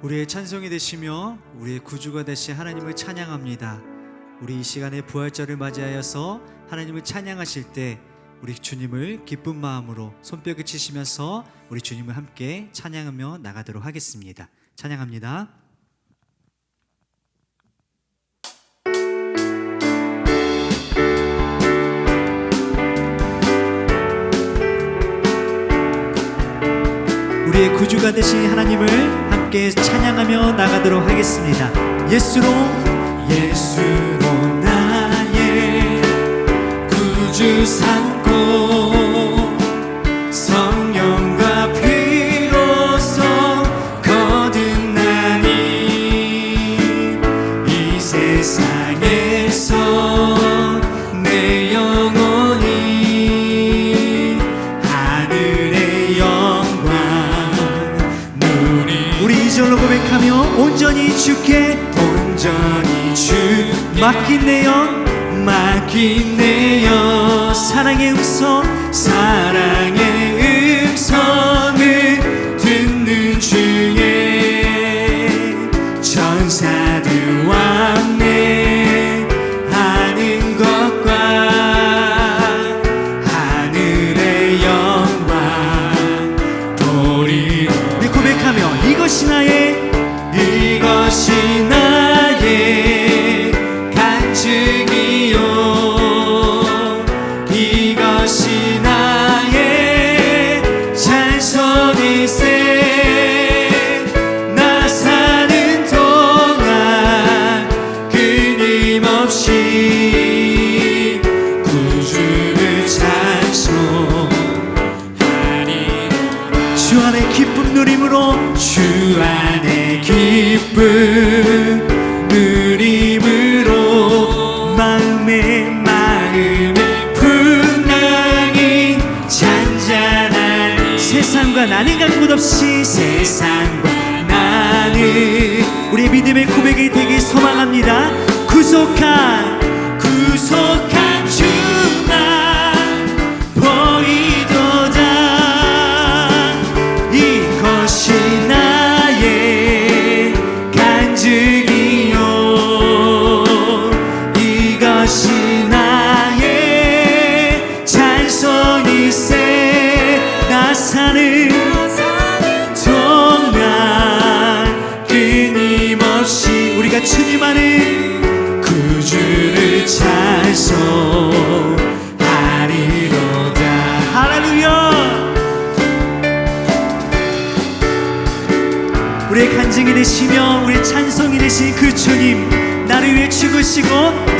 우리의 찬송이 되시며 우리의 구주가 되신 하나님을 찬양합니다. 우리 이 시간에 부활절을 맞이하여서 하나님을 찬양하실 때 우리 주님을 기쁜 마음으로 손뼉을 치시면서 우리 주님을 함께 찬양하며 나가도록 하겠습니다. 찬양합니다. 우리의 구주가 되신 하나님을 함께 찬양하며 나가도록 하겠습니다. 예수로 나의 구주 삼고 성령과 피로써 거듭나니 이 세상에서 내 영혼이 하늘의 영광 우리 이절로 고백하며 온전히 주께 맡긴 내 영 사랑의 음성을 듣는 중에 천사들 왕래하는 것과 하늘의 영광 보리로 우리 고백하며 이것이 나의 간증이요 이것이 나의 찬송일세 나 사는 동안 끊임없이 구주를 찬송하리로다 주 안에 기쁨 누림으로 주 안에 기쁨 누림으로 마음에 풍랑이 잔잔한 세상과 나는 갈 곳 없이 세상과 나는 우리의 믿음의 고백이 되길 소망합니다. 구속한 주만 보이도다 이것이 나의 간증이요 이것이 나의 찬송일세 나 사는 동안 끊임없이 우리가 주님 안에 구주를 찬송하리로다 할렐루야 우리의 간증이 되시며 우리의 찬송이 되신 그 주님 나를 위해 죽으시고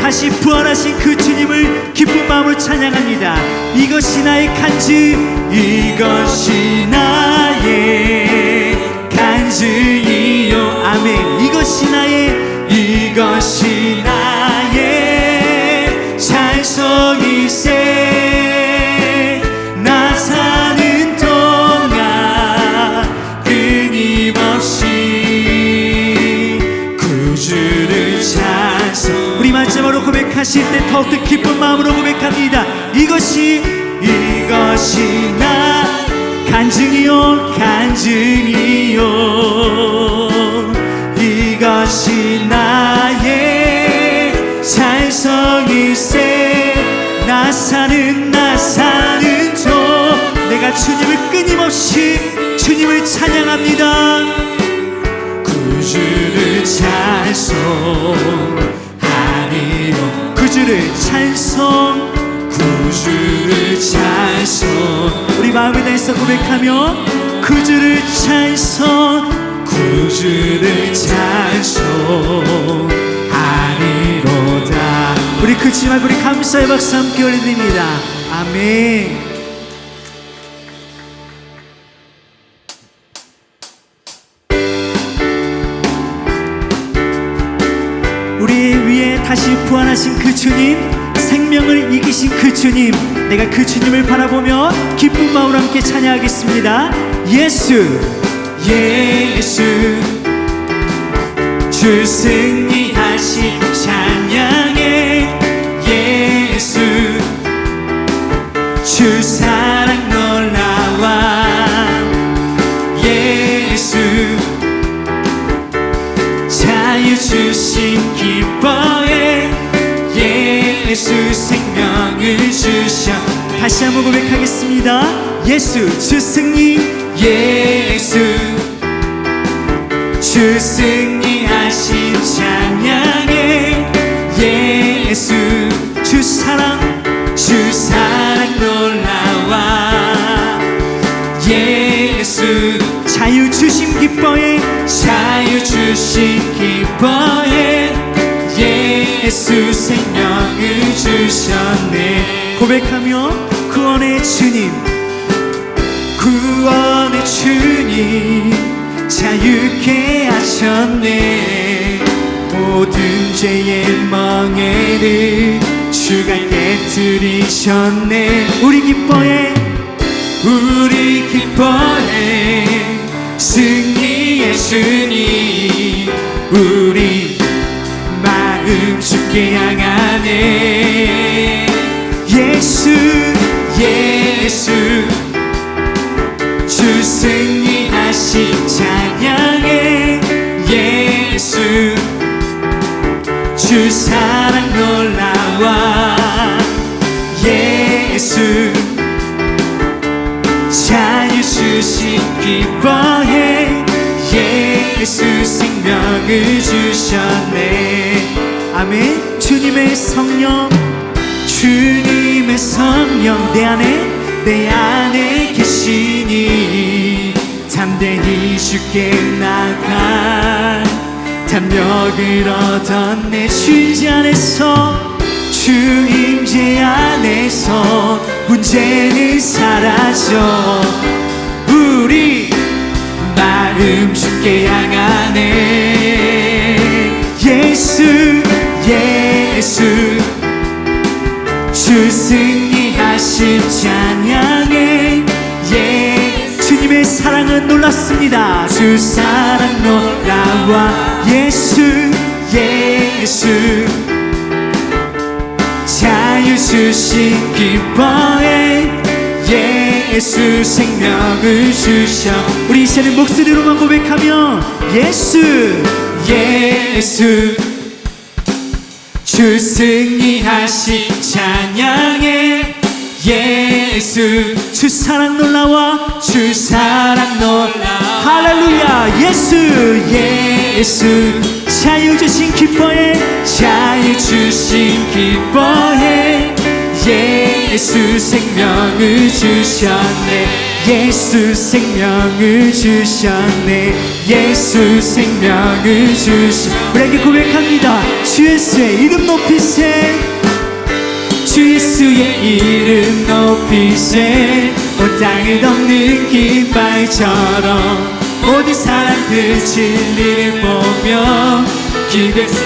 다시 부활하신 그 주님을 기쁜 마음으로 찬양합니다. 이것이 나의 간증 이것이 나의 간증이요 아멘 이것이 나의 찬송일세 나 사는 동안 끊임없이 구주를 찬송 우리 마지막으로 고백하실 때 더욱더 기쁜 마음으로 고백합니다. 이것이 나 간증이요 이것이 나의 찬송일세 나 사는 동 내가 주님을 끊임없이 주님을 찬양합니다. 구주를 찬송하리로 구주를 찬송 우리 마음을 다해서 고백하며 구주를 찬송하리로다 우리 그치 말고 우리 감사의 박수 함께 올려드립니다. 아멘. 우리 위에 다시 부활하신 그 주님 생명을 이기신 그 주님 내가 그 주님을 바라보며 기쁜 마음으로 함께 찬양하겠습니다. 예수 주 승리하신 찬양해 예수 주 사랑 놀라워 예수 주신 기뻐해 예수 생명을 주셔. 다시 한번 고백하겠습니다. 예수 주 승리, 예수 주 승리하신 찬양해 예수 주 사랑 놀라와 예수 자유 주심 기뻐해 자유 주심 기뻐해 예수 생명을 주셨네. 고백하며 구원의 주님 구원의 주님 자유케 하셨네. 모든 죄의 멍에를 주가 깨뜨리셨네. 우리 기뻐해 승리의 주님 우리 마음 주께 향하네. 예수 주 승리하신 찬양해 예수 주 사랑 놀라와 예수 자유 주신 기뻐해 예수 생명을 주셨네. 아멘. 주님의 성령 내 안에 계시니 담대히 주께 나가 담력을 얻었네. 주임재 안에서 주임재 안에서 문제는 사라져 우리 마음 주께 향하네. 예수 주 승리하신 찬양해 주님의 사랑은 놀랍습니다. 주 사랑 놀라와 예수 자유 주신 기뻐해 예수 생명을 주셔. 우리 이 시간에 목소리로만 고백하며 예수 주 승리하신 찬양해 예수 주 사랑 놀라와 할렐루야. 예수 자유 주신 기뻐해 예수 생명을 주셨네. 예수 생명을 주셨네. 우리에게 고백합니다. 주 예수의 이름 높이세 주 예수의 이름 높이세 온 땅을 덮는 깃발처럼 모든 사람들 진리를 보며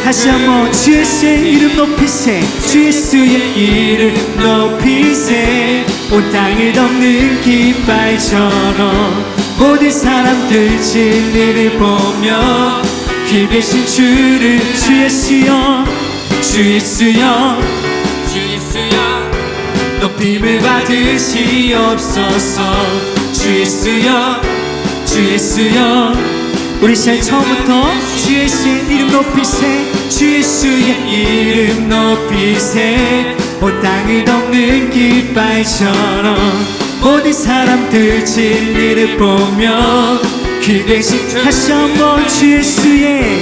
다시 한번 주 예수의 이름 높이세 주 예수의 이름 높이세 온 땅을 덮는 깃발처럼 모든 사람들 진리를 보며 길 대신 주를 주 예수여 높임을 받으시옵소서. 주 예수여 우리 시작 처음부터 주 예수의 이름 높이세 주 예수의 이름 높이세 온 땅을 덮는 깃발처럼 모든 사람들 진리를 보며 길 대신 다시 한번 주 예수의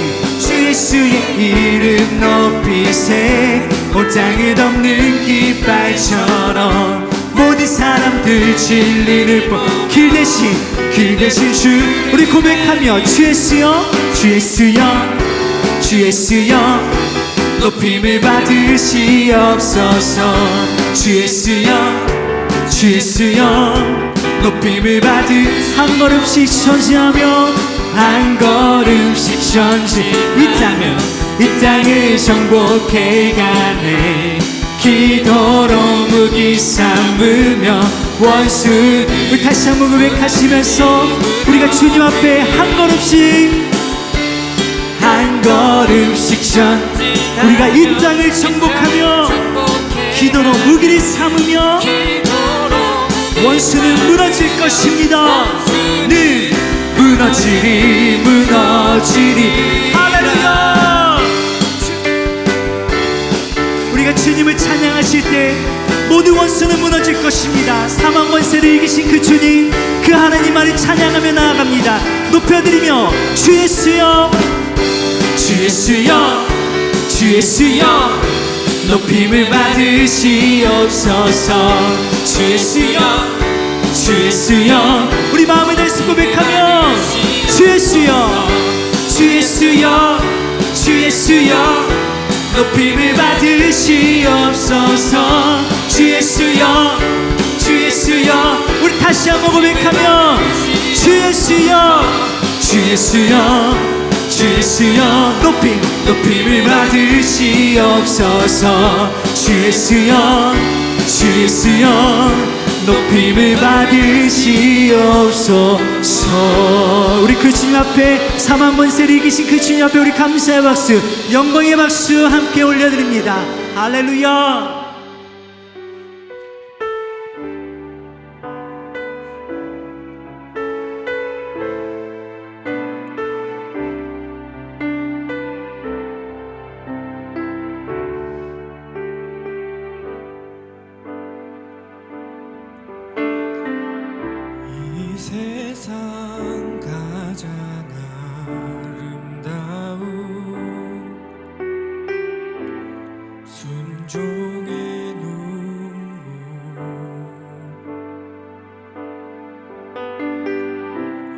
이름 높이세 온 땅을 덮는 깃발처럼 모든 사람들 진리를 보며 길 대신 주 우리 고백하며 주 예수여 높임을 받으시옵소서. 주 예수여 높임을 한 걸음씩 전지하며 한 걸음씩 전지 이 땅을 정복해 가네. 기도로 무기 삼으며 원수 우리 다시 한번 고백하시면서 우리가 주님 앞에 한 걸음씩 우리가 이 땅을 정복하며 기도로 무기를 삼으며 원수는 무너질 것입니다. 늘 무너지리 할렐루야. 오실 때 모든 원수는 무너질 것입니다. 사망 권세를 이기신 그 주님, 그 하나님만을 찬양하며 나아갑니다. 높여드리며 주 예수여, 주 예수여, 주 예수여, 높임을 받으시옵소서. 주 예수여, 주 예수여, 우리 마음을 다해서 고백하며 주 예수여, 주 예수여, 주 예수여, 높임을 받으시옵소서. 주 예수여, 주 예수여, 우리 다시 한번 고백하며 주 예수여, 주 예수여, 주 예수여, 높임을 받으시옵소서. 주 예수여, 주 예수여, 높임을 받으시옵소서. 우리 그 주님 앞에 사망 권세를 이기신 그 주님 앞에 우리 감사의 박수, 영광의 박수 함께 올려드립니다. 할렐루야. 세상 가장 아름다운 순종의 눈물,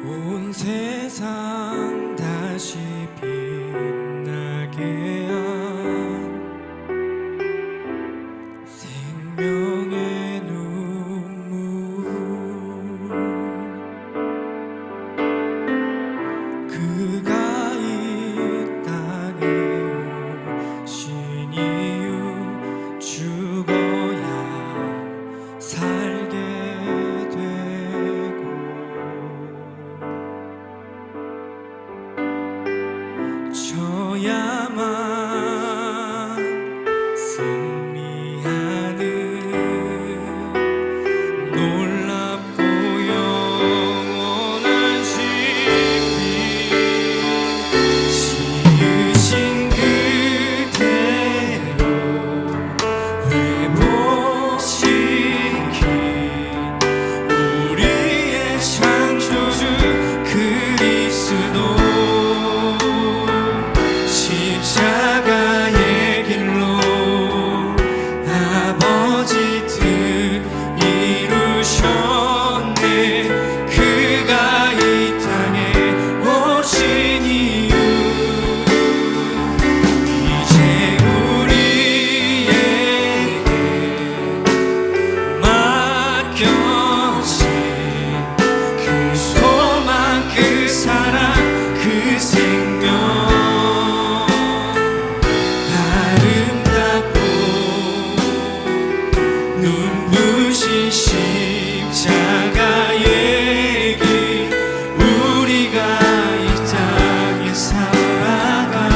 온 세상 다시 빛나게 한 생명의 눈물, 그가 이 땅에 오신 이유 죽어야 살게 되고, 져야만 승리하는 놀랍고 영원한 신비, 지으신 그대로 회복시킨 우리의 창조주 그리스도, 십자가의 길로 아버지 뜻 이루셨네. 그가 이 땅에 오신 이유 이제 우리에게 맡겨진 그 소망, 그 사랑, 그 생명, 아름답고 눈부신 십자가의 길, 우리가 이 땅에 살아간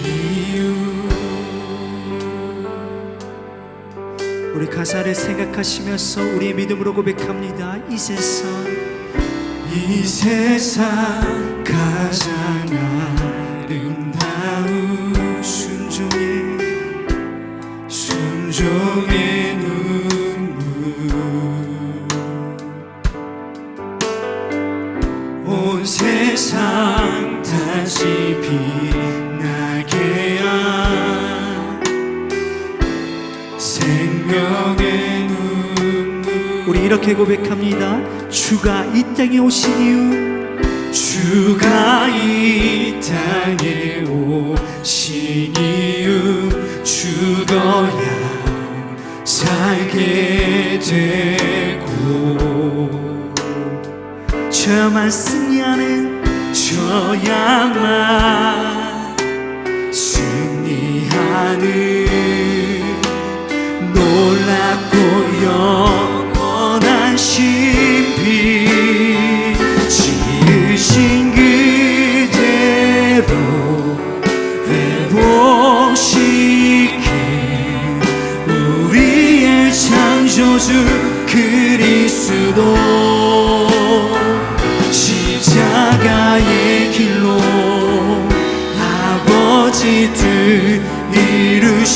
이유. 우리 가사를 생각하시면서 우리의 믿음으로 고백합니다. 이 세상 가장 아름다운 순종의 눈물, 온 세상 다시 빛나게 한 생명의 눈물, 우리 이렇게 고백합니다. 주가 이 땅에 오신 이유, 주가 이 땅에 오신 이유 죽어야 살게 되고, 저야만 승리하는, 저야만 승리하는 놀랍고 영원한 신비, 지으신 그대로 회복시킨 우리의 창조주 그리스도, 십자가의 길로 아버지 뜻 이루셨네.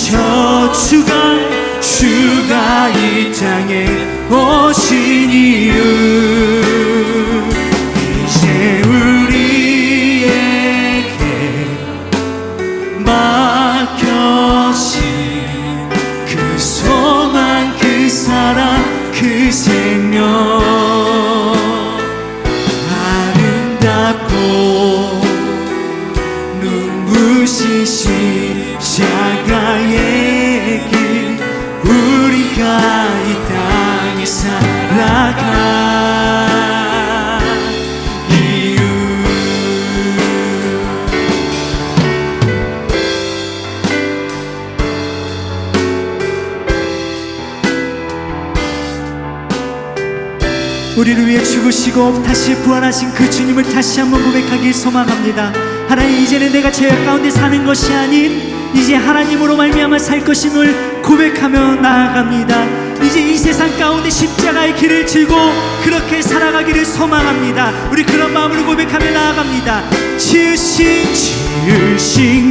우리를 위해 죽으시고 다시 부활하신 그 주님을 다시 한번 고백하길 소망합니다. 하나님, 이제는 내가 죄악 가운데 사는 것이 아닌 이제 하나님으로 말미암아 살 것임을 고백하며 나아갑니다. 이제 이 세상 가운데 십자가의 길을 지고 그렇게 살아가기를 소망합니다. 우리 그런 마음으로 고백하며 나아갑니다. 지으신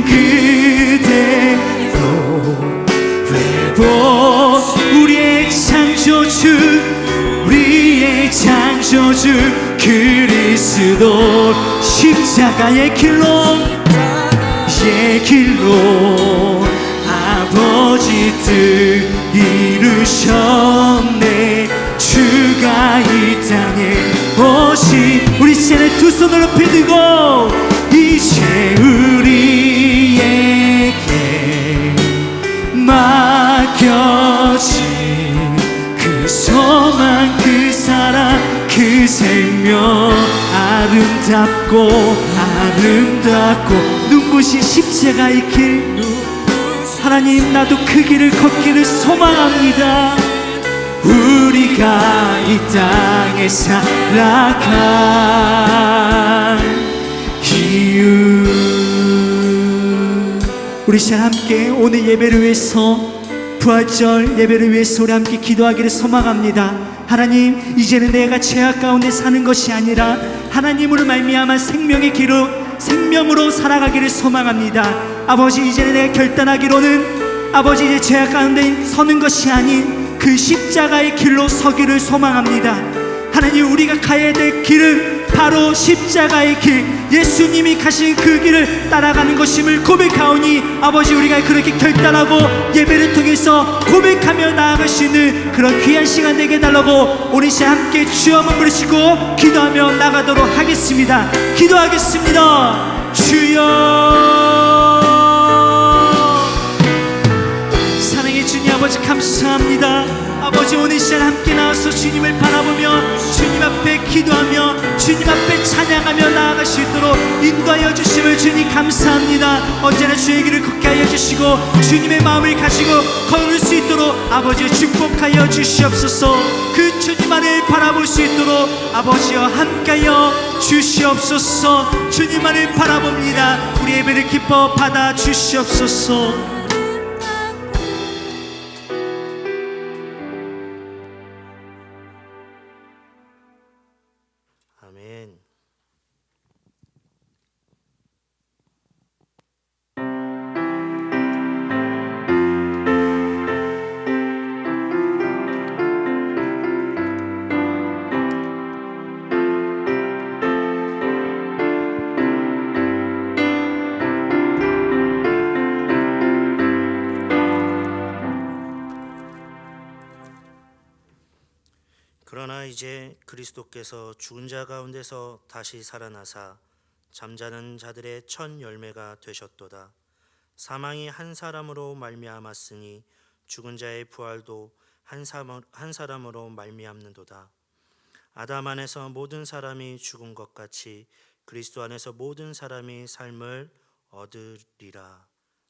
그대로 회복 우리의 창조주 그리스도 십자가의 길로 아버지 뜻 이루셨네. 주가 이 땅에 오신 우리 이제는 두 손을 높이 들고 이제 우리에게 맡겨진 그 소망 그 사랑 그 생명 아름답고 눈부신 십자가의 길 하나님, 나도 그 길을 걷기를 소망합니다. 우리가 이 땅에 살아간 이유 우리 시간 함께 오늘 예배를 위해서 부활절 예배를 위해서 우리 함께 기도하기를 소망합니다. 하나님, 이제는 내가 죄악 가운데 사는 것이 아니라 하나님으로 말미암아 생명의 길로 생명으로 살아가기를 소망합니다. 아버지, 이제는 내가 결단하기로는 아버지 이제 죄악 가운데 서는 것이 아닌 그 십자가의 길로 서기를 소망합니다. 하나님, 우리가 가야 될 길은 바로 십자가의 길, 예수님이 가신 그 길을 따라가는 것임을 고백하오니 아버지, 우리가 그렇게 결단하고 예배를 통해서 고백하며 나아갈 수 있는 그런 귀한 시간 되게 해달라고 우리 시간 함께 주여 한번 부르시고 기도하며 나가도록 하겠습니다. 기도하겠습니다. 주여, 사랑의 주님 아버지 감사합니다. 아버지, 오늘 시간 함께 나와서 주님을 바라보며 주님 앞에 기도하며 주님 앞에 찬양하며 나아갈 수 있도록 인도하여 주심을 주님 감사합니다. 언제나 주의 길을 걷게 하여 주시고 주님의 마음을 가지고 걸을 수 있도록 아버지 축복하여 주시옵소서. 그 주님만을 바라볼 수 있도록 아버지여 함께하여 주시옵소서. 주님만을 바라봅니다. 우리 예배를 기뻐 받아 주시옵소서. 아멘. 그러나 이제 그리스도께서 죽은 자 가운데서 다시 살아나사 잠자는 자들의 첫 열매가 되셨도다. 사망이 한 사람으로 말미암았으니 죽은 자의 부활도 한 사람으로 말미암는도다. 아담 안에서 모든 사람이 죽은 것 같이 그리스도 안에서 모든 사람이 삶을 얻으리라.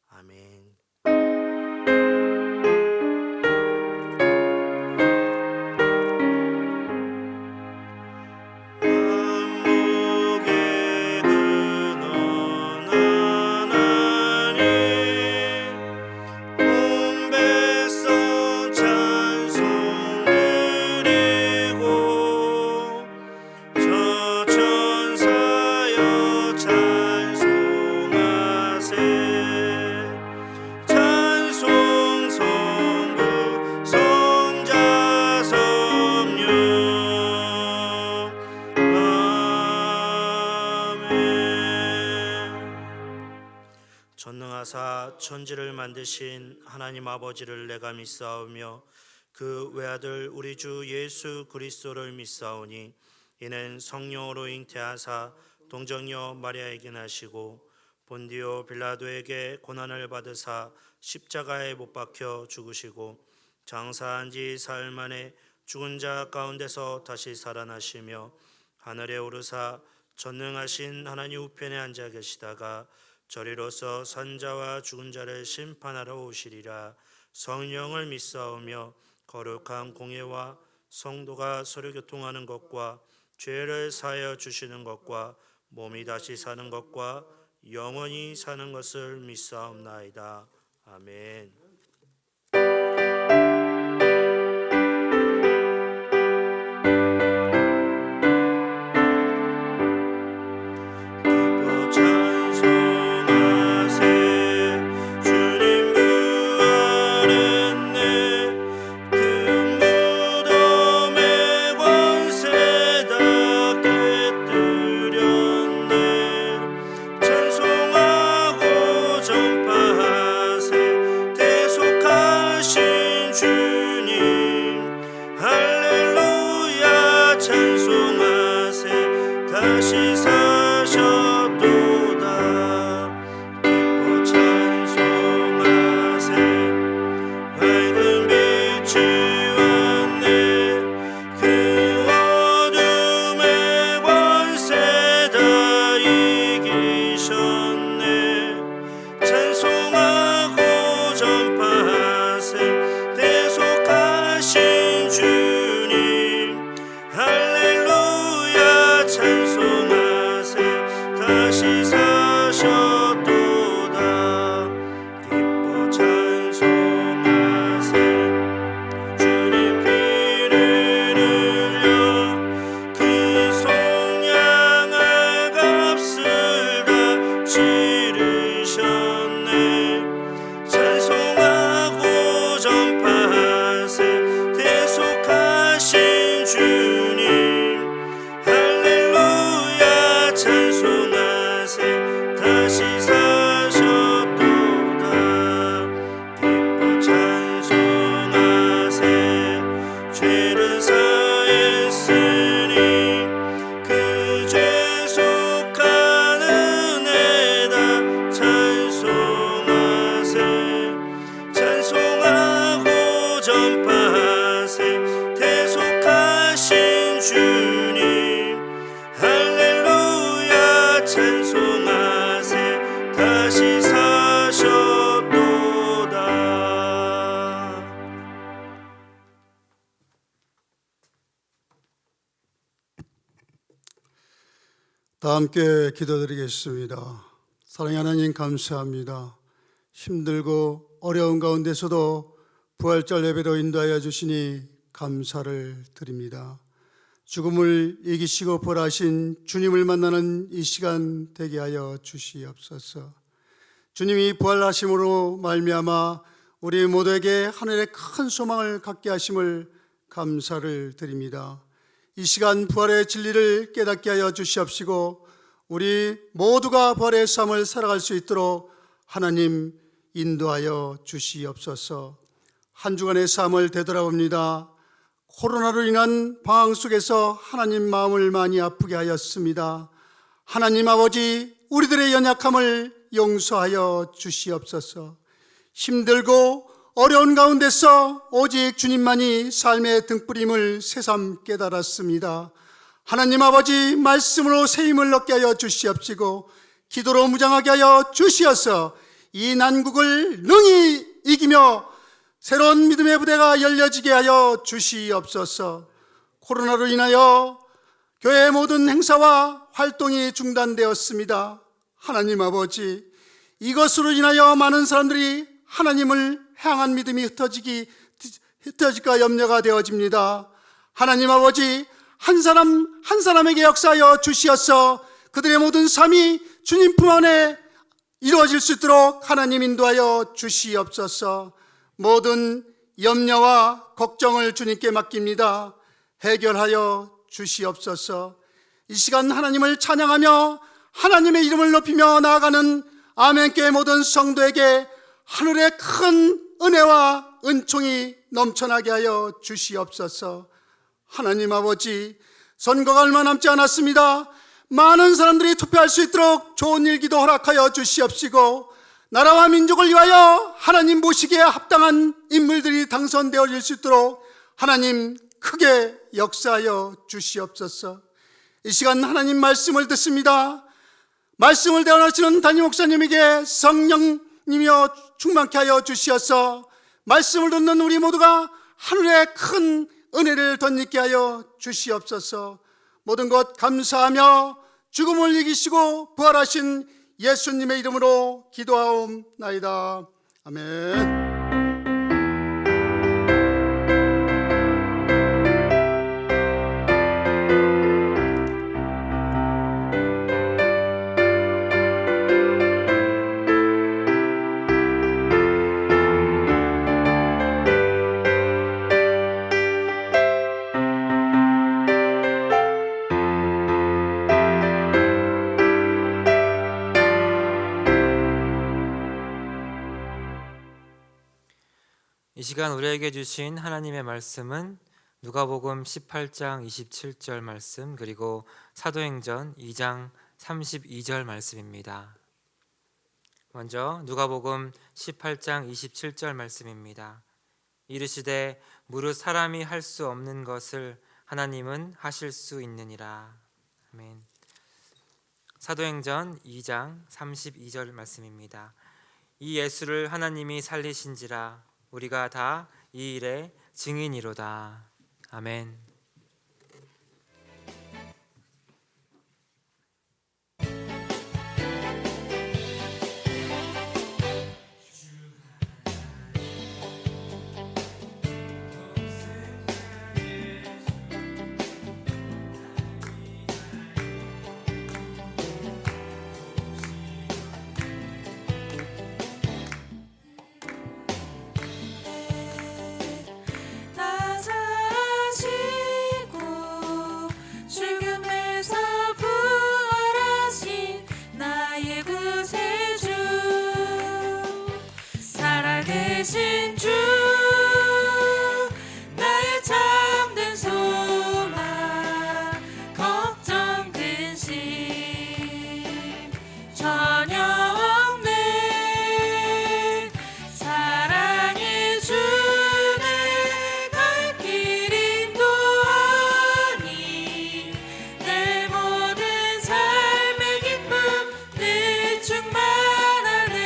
아멘. 전능하사 천지를 만드신 하나님 아버지를 내가 믿사오며 그 외아들 우리 주 예수 그리스도를 믿사오니 이는 성령으로 잉태하사 동정녀 마리아에게 나시고 본디오 빌라도에게 고난을 받으사 십자가에 못 박혀 죽으시고 장사한 지 사흘 만에 죽은 자 가운데서 다시 살아나시며 하늘에 오르사 전능하신 하나님 우편에 앉아 계시다가 저리로서 산자와 죽은 자를 심판하러 오시리라. 성령을 믿사오며 거룩한 공예와 성도가 서로 교통하는 것과 죄를 사하여 주시는 것과 몸이 다시 사는 것과 영원히 사는 것을 믿사옵나이다. 아멘. 기뻐 찬송하세 주님 부활했네 그 무덤의 권세 다 깨뜨렸네 찬송하고 전파하세 대속하신 주님 할렐루야 찬송하세 다시 사셨도다 기뻐 찬송하세 밝은 빛이 왔네 그 어둠의 권세 다 이기셨네 찬송하고 전파하세 대속하신 주님 할렐루야 찬송하세 다시 사셨도다 기뻐 찬송하세 주님 피를 흘려 그 송양의 값을 다 치르셨네 찬송하고 전파하세 대속하신 주님 할렐루야 찬송하세 다시 사셨도다 기뻐 찬송하세 죄를 사했으니 그 죄 속한 은혜다 찬송하세 찬송하고 전파하세 대속하신 주님 할렐루야 찬송하세 다시 사셨도다. 다 함께 기도드리겠습니다. 사랑의 하나님 감사합니다. 힘들고 어려운 가운데서도 부활절 예배로 인도하여 주시니 감사를 드립니다. 죽음을 이기시고 부활하신 주님을 만나는 이 시간 되게 하여 주시옵소서. 주님이 부활하심으로 말미암아 우리 모두에게 하늘의 큰 소망을 갖게 하심을 감사를 드립니다. 이 시간 부활의 진리를 깨닫게 하여 주시옵시고 우리 모두가 부활의 삶을 살아갈 수 있도록 하나님 인도하여 주시옵소서. 한 주간의 삶을 되돌아봅니다. 코로나로 인한 방황 속에서 하나님 마음을 많이 아프게 하였습니다. 하나님 아버지 우리들의 연약함을 용서하여 주시옵소서. 힘들고 어려운 가운데서 오직 주님만이 삶의 등불임을 새삼 깨달았습니다. 하나님 아버지 말씀으로 새 힘을 얻게 하여 주시옵시고 기도로 무장하게 하여 주시어서 이 난국을 능히 이기며 새로운 믿음의 부대가 열려지게 하여 주시옵소서. 코로나로 인하여 교회의 모든 행사와 활동이 중단되었습니다. 하나님 아버지 이것으로 인하여 많은 사람들이 하나님을 향한 믿음이 흩어질까 염려가 되어집니다. 하나님 아버지 한 사람 한 사람에게 역사하여 주시어서 그들의 모든 삶이 주님 품 안에 이루어질 수 있도록 하나님 인도하여 주시옵소서. 모든 염려와 걱정을 주님께 맡깁니다. 해결하여 주시옵소서. 이 시간 하나님을 찬양하며 하나님의 이름을 높이며 나아가는 아멘교회 모든 성도에게 하늘의 큰 은혜와 은총이 넘쳐나게 하여 주시옵소서. 하나님 아버지 선거가 얼마 남지 않았습니다. 많은 사람들이 투표할 수 있도록 좋은 일기도 허락하여 주시옵시고 나라와 민족을 위하여 하나님 보시기에 합당한 인물들이 당선되어질 수 있도록 하나님 크게 역사하여 주시옵소서. 이 시간 하나님 말씀을 듣습니다. 말씀을 대언하시는 담임 목사님에게 성령님이여 충만케 하여 주시어서 말씀을 듣는 우리 모두가 하늘의 큰 은혜를 덧입게 하여 주시옵소서. 모든 것 감사하며 죽음을 이기시고 부활하신 예수님의 이름으로 기도하옵나이다. 아멘. 이 시간 우리에게 주신 하나님의 말씀은 누가복음 18장 27절 말씀, 그리고 사도행전 2장 32절 말씀입니다. 먼저 누가복음 18장 27절 말씀입니다. 이르시되 무릇 사람이 할 수 없는 것을 하나님은 하실 수 있느니라. 아멘. 사도행전 2장 32절 말씀입니다. 이 예수를 하나님이 살리신지라 우리가 다 이 일의 증인이로다. 아멘. 살아계신 주 나의 참된 소망 걱정 근심 전혀 없네 사랑해 주네 갈 길 인도하니 내 모든 삶의 기쁨 늘 충만하네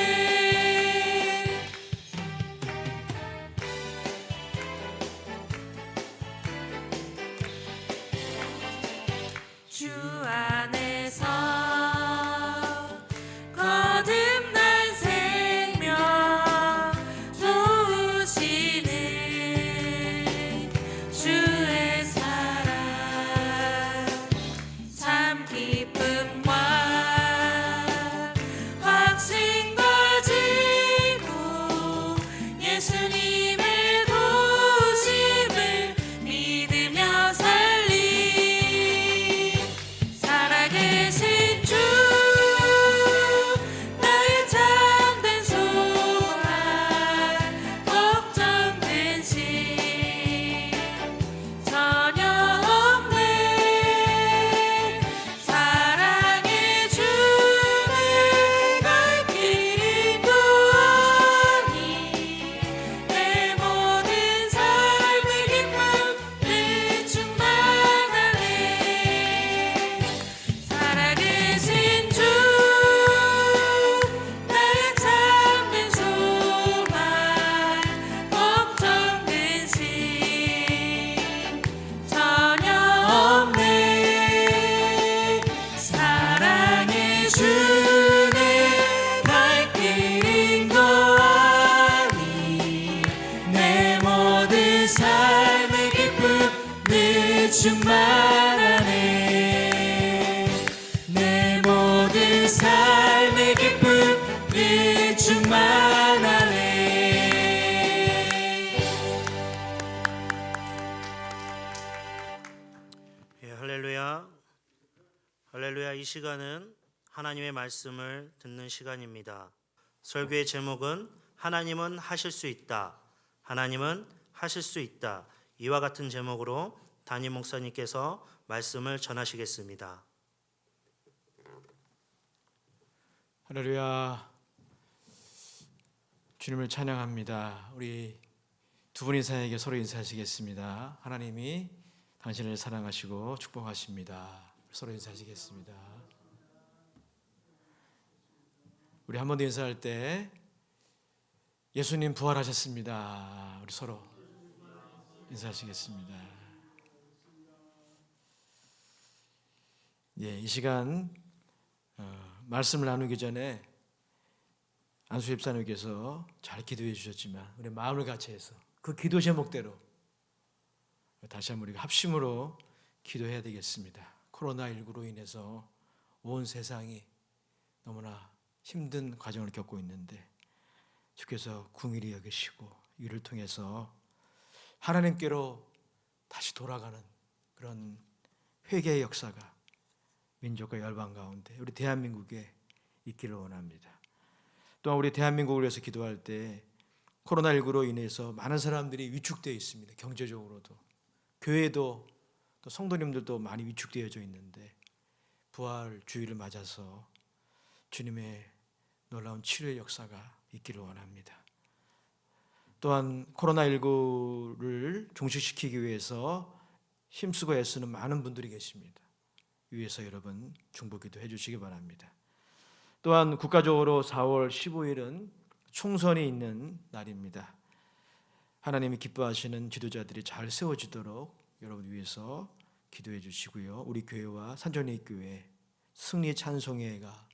주 안에서 거듭난 생명 도우시는 주의 사랑 참 기쁨과 확신 가지고 예수님의 도우심을 믿으며 살리 살아계신 주 나의 참된 소망 걱정 근심 전혀 없네 사랑해 주네 갈 길 인도하니 내 모든 삶의 기쁨 늘 충만하네 살아계신 주 나의 참된 소망 걱정 근심 전혀 없네 사랑해 주네 갈 길 인도하니 내 모든 삶의 기쁨 늘 충만하네 내 모든 삶의 기쁨 늘 충만하네 예, 할렐루야. 할렐루야. 이 시간은 하나님의 말씀을 듣는 시간입니다. 설교의 제목은 하나님은 하실 수 있다. 하나님은 하실 수 있다. 이와 같은 제목으로 담임 목사님께서 말씀을 전하시겠습니다. 할렐루야. 주님을 찬양합니다. 우리 두 분의 사에게 서로 인사하시겠습니다. 하나님이 당신을 사랑하시고 축복하십니다. 서로 인사하시겠습니다. 우리 한 번 더 인사할 때 예수님 부활하셨습니다. 우리 서로 인사하시겠습니다. 이 시간 말씀을 나누기 전에 안수 집사님께서 잘 기도해 주셨지만 우리 마음을 같이 해서 그 기도 제목대로 다시 한번 우리가 합심으로 기도해야 되겠습니다. 코로나19로 인해서 온 세상이 너무나 힘든 과정을 겪고 있는데 주께서 긍휼히 여기시고 이를 통해서 하나님께로 다시 돌아가는 그런 회개의 역사가 민족과 열방 가운데 우리 대한민국에 있기를 원합니다. 또한 우리 대한민국을 위해서 기도할 때 코로나19로 인해서 많은 사람들이 위축되어 있습니다. 경제적으로도 교회도 또 성도님들도 많이 위축되어져 있는데 부활 주일을 맞아서 주님의 놀라운 치료의 역사가 있기를 원합니다. 또한 코로나19를 종식시키기 위해서 힘쓰고 애쓰는 많은 분들이 계십니다. 위에서 여러분 중보기도 해주시기 바랍니다. 또한 국가적으로 4월 15일은 총선이 있는 날입니다. 하나님이 기뻐하시는 지도자들이 잘 세워지도록 여러분 위해서 기도해 주시고요. 우리 교회와 산전리교회 승리 찬송회가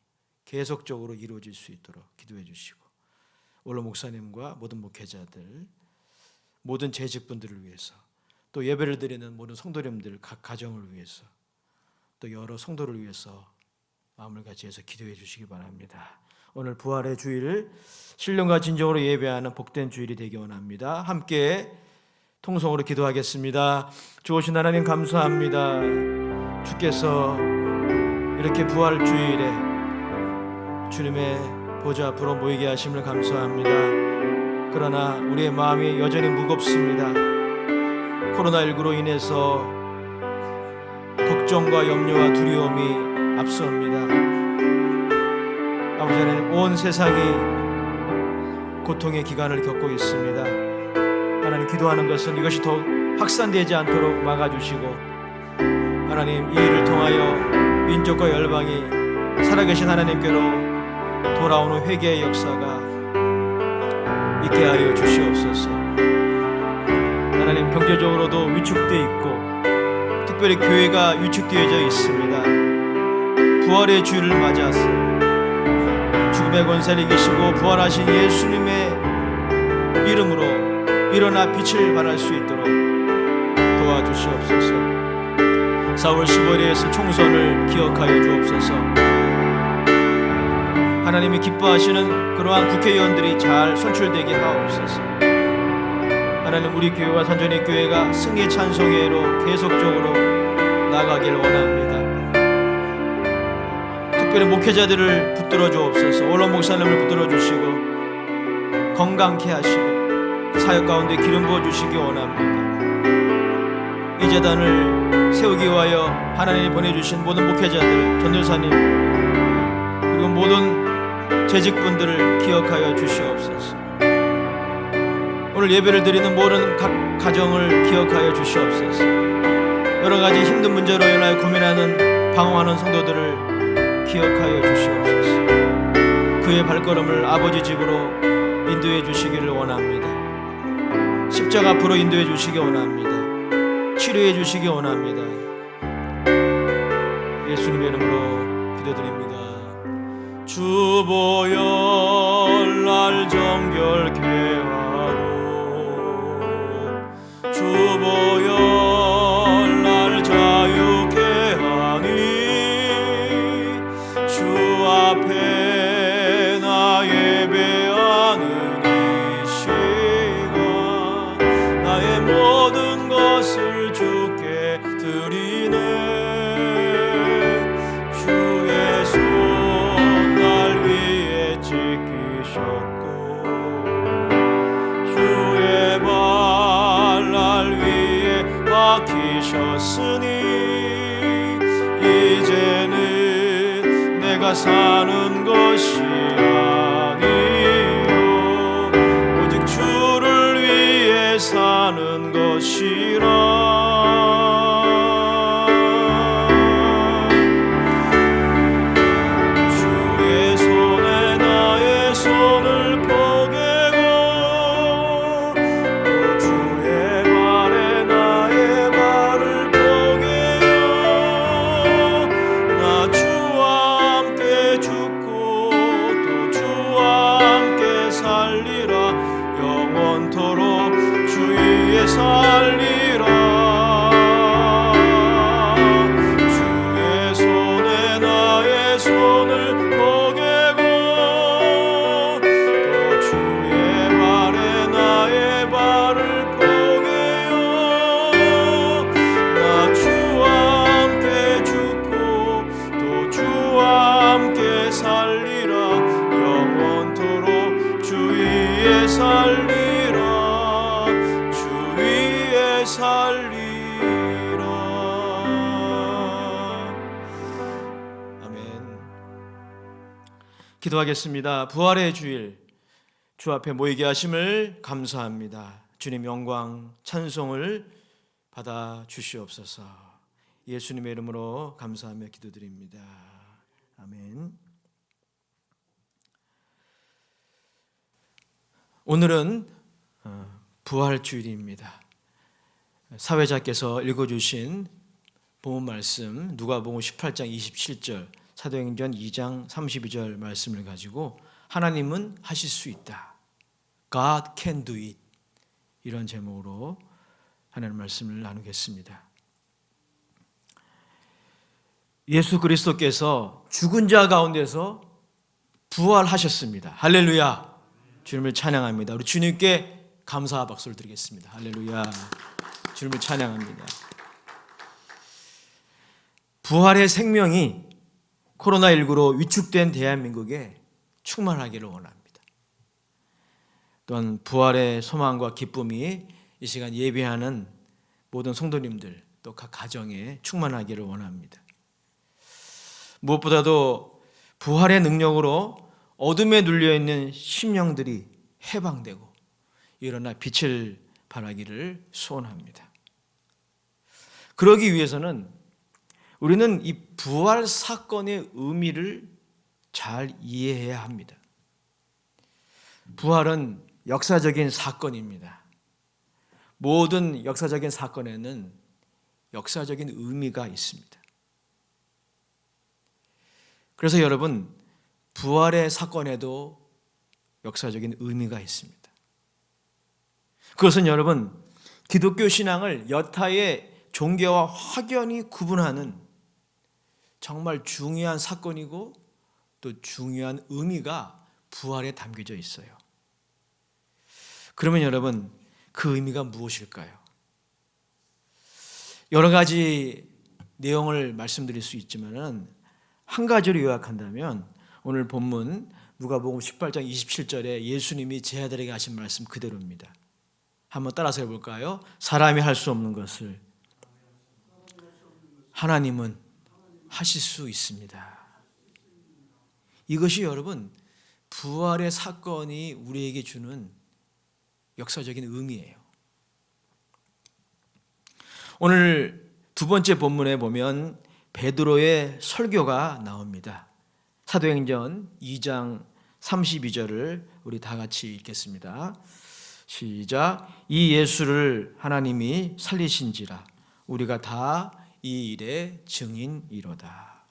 계속적으로 이루어질 수 있도록 기도해 주시고 원로 목사님과 모든 목회자들, 모든 재직분들을 위해서 또 예배를 드리는 모든 성도님들 각 가정을 위해서 또 여러 성도를 위해서 마음을 같이 해서 기도해 주시기 바랍니다. 오늘 부활의 주일 신령과 진정으로 예배하는 복된 주일이 되기 원합니다. 함께 통성으로 기도하겠습니다. 좋으신 하나님 감사합니다. 주께서 이렇게 부활 주일에 주님의 보좌 앞으로 모이게 하심을 감사합니다. 그러나 우리의 마음이 여전히 무겁습니다. 코로나19로 인해서 걱정과 염려와 두려움이 앞섭니다. 아버지 하나님, 온 세상이 고통의 기간을 겪고 있습니다. 하나님, 기도하는 것은 이것이 더 확산되지 않도록 막아주시고 하나님, 이 일을 통하여 민족과 열방이 살아계신 하나님께로 돌아오는 회개의 역사가 있게 하여 주시옵소서. 하나님, 경제적으로도 위축되어 있고 특별히 교회가 위축되어져 있습니다. 부활의 주일을 맞아서 죽음의 권세를 이기시고 부활하신 예수님의 이름으로 일어나 빛을 발할 수 있도록 도와주시옵소서. 4월 15일에서 총선을 기억하여 주옵소서. 하나님이 기뻐하시는 그러한 국회의원들이 잘 선출되게 하옵소서. 하나님, 우리 교회와 산전의 교회가 승리 찬송회로 계속적으로 나가길 원합니다. 특별히 목회자들을 붙들어 주옵소서. 원로 목사님을 붙들어 주시고 건강케 하시고 사역 가운데 기름 부어 주시기 원합니다. 이 재단을 세우기 위하여 하나님이 보내주신 모든 목회자들, 전도사님 그리고 모든 재직분들을 기억하여 주시옵소서. 오늘 예배를 드리는 모든 각 가정을 기억하여 주시옵소서. 여러 가지 힘든 문제로 인하여 고민하는 방황하는 성도들을 기억하여 주시옵소서. 그의 발걸음을 아버지 집으로 인도해 주시기를 원합니다. 십자가 앞으로 인도해 주시기 원합니다. 치료해 주시기 원합니다. 예수님의 이름으로 기도드립니다. 주보혈 날 정결케 하고 주보혈 날 자유케 하니 주 앞에 나 예배하는 이 시간 나의 모든 것을 주께 드리네. 주의 손 날 위에 지키셨고 주의 발 날 위에 박히셨으니 이제는 내가 사는 것이 아니요 오직 주를 위해 사는 것이라. 주의 손에 나의 손을 포개고 또 주의 발에 나의 발을 포개어 기도하겠습니다. 부활의 주일 주 앞에 모이게 하심을 감사합니다. 주님 영광 찬송을 받아 주시옵소서. 예수님의 이름으로 감사하며 기도드립니다. 아멘. 오늘은 부활 주일입니다. 사회자께서 읽어주신 본문 말씀 누가복음 18장 27절, 사도행전 2장 32절 말씀을 가지고 하나님은 하실 수 있다, God can do it, 이런 제목으로 하나님 말씀을 나누겠습니다. 예수 그리스도께서 죽은 자 가운데서 부활하셨습니다. 할렐루야. 주님을 찬양합니다. 우리 주님께 감사와 박수를 드리겠습니다. 할렐루야. 주님을 찬양합니다. 부활의 생명이 코로나19로 위축된 대한민국에 충만하기를 원합니다. 또한 부활의 소망과 기쁨이 이 시간 예배하는 모든 성도님들 또 각 가정에 충만하기를 원합니다. 무엇보다도 부활의 능력으로 어둠에 눌려있는 심령들이 해방되고 일어나 빛을 발하기를 소원합니다. 그러기 위해서는 우리는 이 부활 사건의 의미를 잘 이해해야 합니다. 부활은 역사적인 사건입니다. 모든 역사적인 사건에는 역사적인 의미가 있습니다. 그래서 여러분, 부활의 사건에도 역사적인 의미가 있습니다. 그것은 여러분, 기독교 신앙을 여타의 종교와 확연히 구분하는 정말 중요한 사건이고 또 중요한 의미가 부활에 담겨져 있어요. 그러면 여러분, 그 의미가 무엇일까요? 여러 가지 내용을 말씀드릴 수 있지만 한 가지로 요약한다면 오늘 본문 누가복음 18장 27절에 예수님이 제 아들에게 하신 말씀 그대로입니다. 한번 따라서 해볼까요? 사람이 할 수 없는 것을 하나님은 하실 수 있습니다. 이것이 여러분 부활의 사건이 우리에게 주는 역사적인 의미예요. 오늘 두 번째 본문에 보면 베드로의 설교가 나옵니다. 사도행전 2장 32절을 우리 다 같이 읽겠습니다. 시작. 이 예수를 하나님이 살리신지라 우리가 다 이 일의 증인이로다.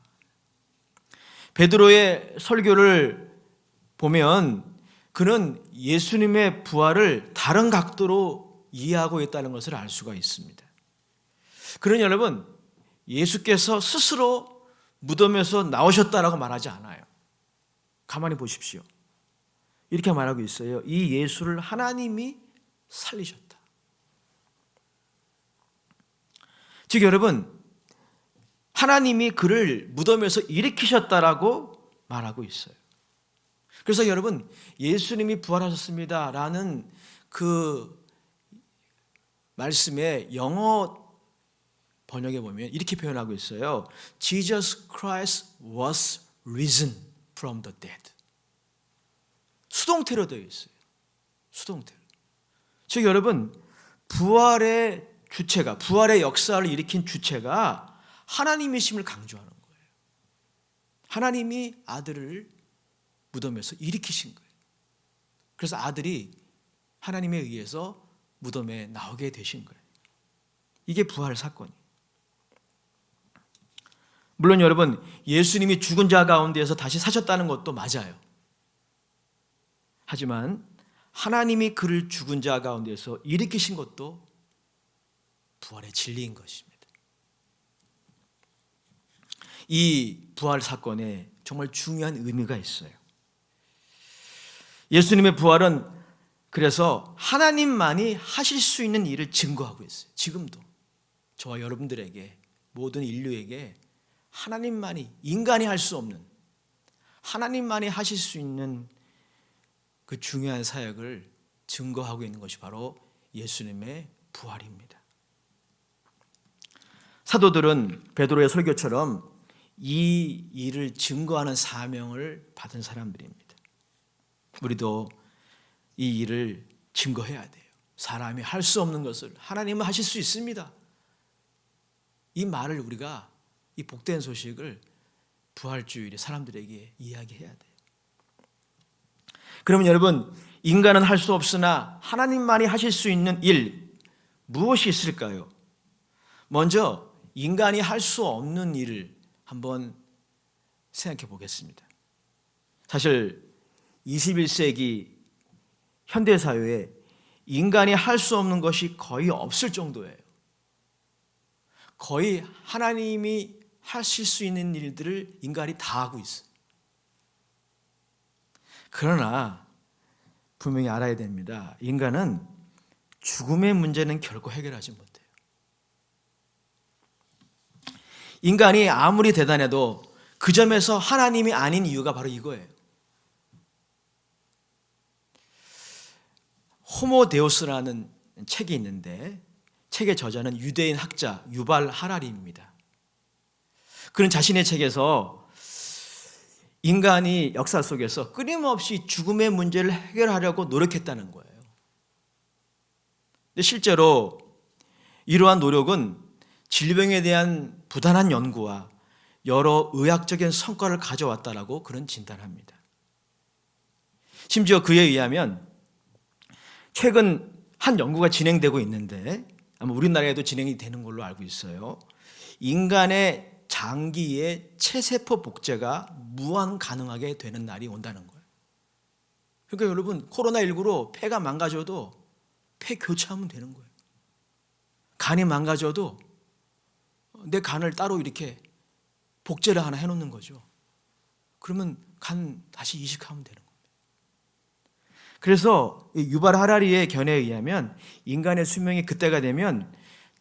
베드로의 설교를 보면 그는 예수님의 부활을 다른 각도로 이해하고 있다는 것을 알 수가 있습니다. 그는 여러분, 예수께서 스스로 무덤에서 나오셨다라고 말하지 않아요. 가만히 보십시오. 이렇게 말하고 있어요. 이 예수를 하나님이 살리셨다. 즉 여러분, 하나님이 그를 무덤에서 일으키셨다라고 말하고 있어요. 그래서 여러분, 예수님이 부활하셨습니다라는 그 말씀의 영어 번역에 보면 이렇게 표현하고 있어요. Jesus Christ was risen from the dead. 수동태로 되어 있어요. 수동태로. 즉 여러분, 부활의 주체가, 부활의 역사를 일으킨 주체가 하나님이심을 강조하는 거예요. 하나님이 아들을 무덤에서 일으키신 거예요. 그래서 아들이 하나님에 의해서 무덤에 나오게 되신 거예요. 이게 부활 사건이에요. 물론 여러분, 예수님이 죽은 자 가운데에서 다시 사셨다는 것도 맞아요. 하지만 하나님이 그를 죽은 자 가운데서 일으키신 것도 부활의 진리인 것입니다. 이 부활 사건에 정말 중요한 의미가 있어요. 예수님의 부활은 그래서 하나님만이 하실 수 있는 일을 증거하고 있어요. 지금도 저와 여러분들에게, 모든 인류에게 하나님만이, 인간이 할 수 없는, 하나님만이 하실 수 있는 그 중요한 사역을 증거하고 있는 것이 바로 예수님의 부활입니다. 사도들은 베드로의 설교처럼 이 일을 증거하는 사명을 받은 사람들입니다. 우리도 이 일을 증거해야 돼요. 사람이 할 수 없는 것을 하나님은 하실 수 있습니다. 이 말을 우리가, 이 복된 소식을 부활주일에 사람들에게 이야기해야 돼요. 그러면 여러분, 인간은 할 수 없으나 하나님만이 하실 수 있는 일, 무엇이 있을까요? 먼저 인간이 할 수 없는 일을 한번 생각해 보겠습니다. 사실 21세기 현대사회에 인간이 할 수 없는 것이 거의 없을 정도예요. 거의 하나님이 하실 수 있는 일들을 인간이 다 하고 있어요. 그러나 분명히 알아야 됩니다. 인간은 죽음의 문제는 결코 해결하지 못해요. 인간이 아무리 대단해도 그 점에서 하나님이 아닌 이유가 바로 이거예요. 호모데우스라는 책이 있는데 책의 저자는 유대인 학자 유발 하라리입니다. 그는 자신의 책에서 인간이 역사 속에서 끊임없이 죽음의 문제를 해결하려고 노력했다는 거예요. 근데 실제로 이러한 노력은 질병에 대한 부단한 연구와 여러 의학적인 성과를 가져왔다라고 그는 진단합니다. 심지어 그에 의하면 최근 한 연구가 진행되고 있는데 아마 우리나라에도 진행이 되는 걸로 알고 있어요. 인간의 장기의 체세포 복제가 무한 가능하게 되는 날이 온다는 거예요. 그러니까 여러분, 코로나19로 폐가 망가져도 폐 교체하면 되는 거예요. 간이 망가져도 내 간을 따로 이렇게 복제를 하나 해놓는 거죠. 그러면 간 다시 이식하면 되는 겁니다. 그래서 유발 하라리의 견해에 의하면 인간의 수명이 그때가 되면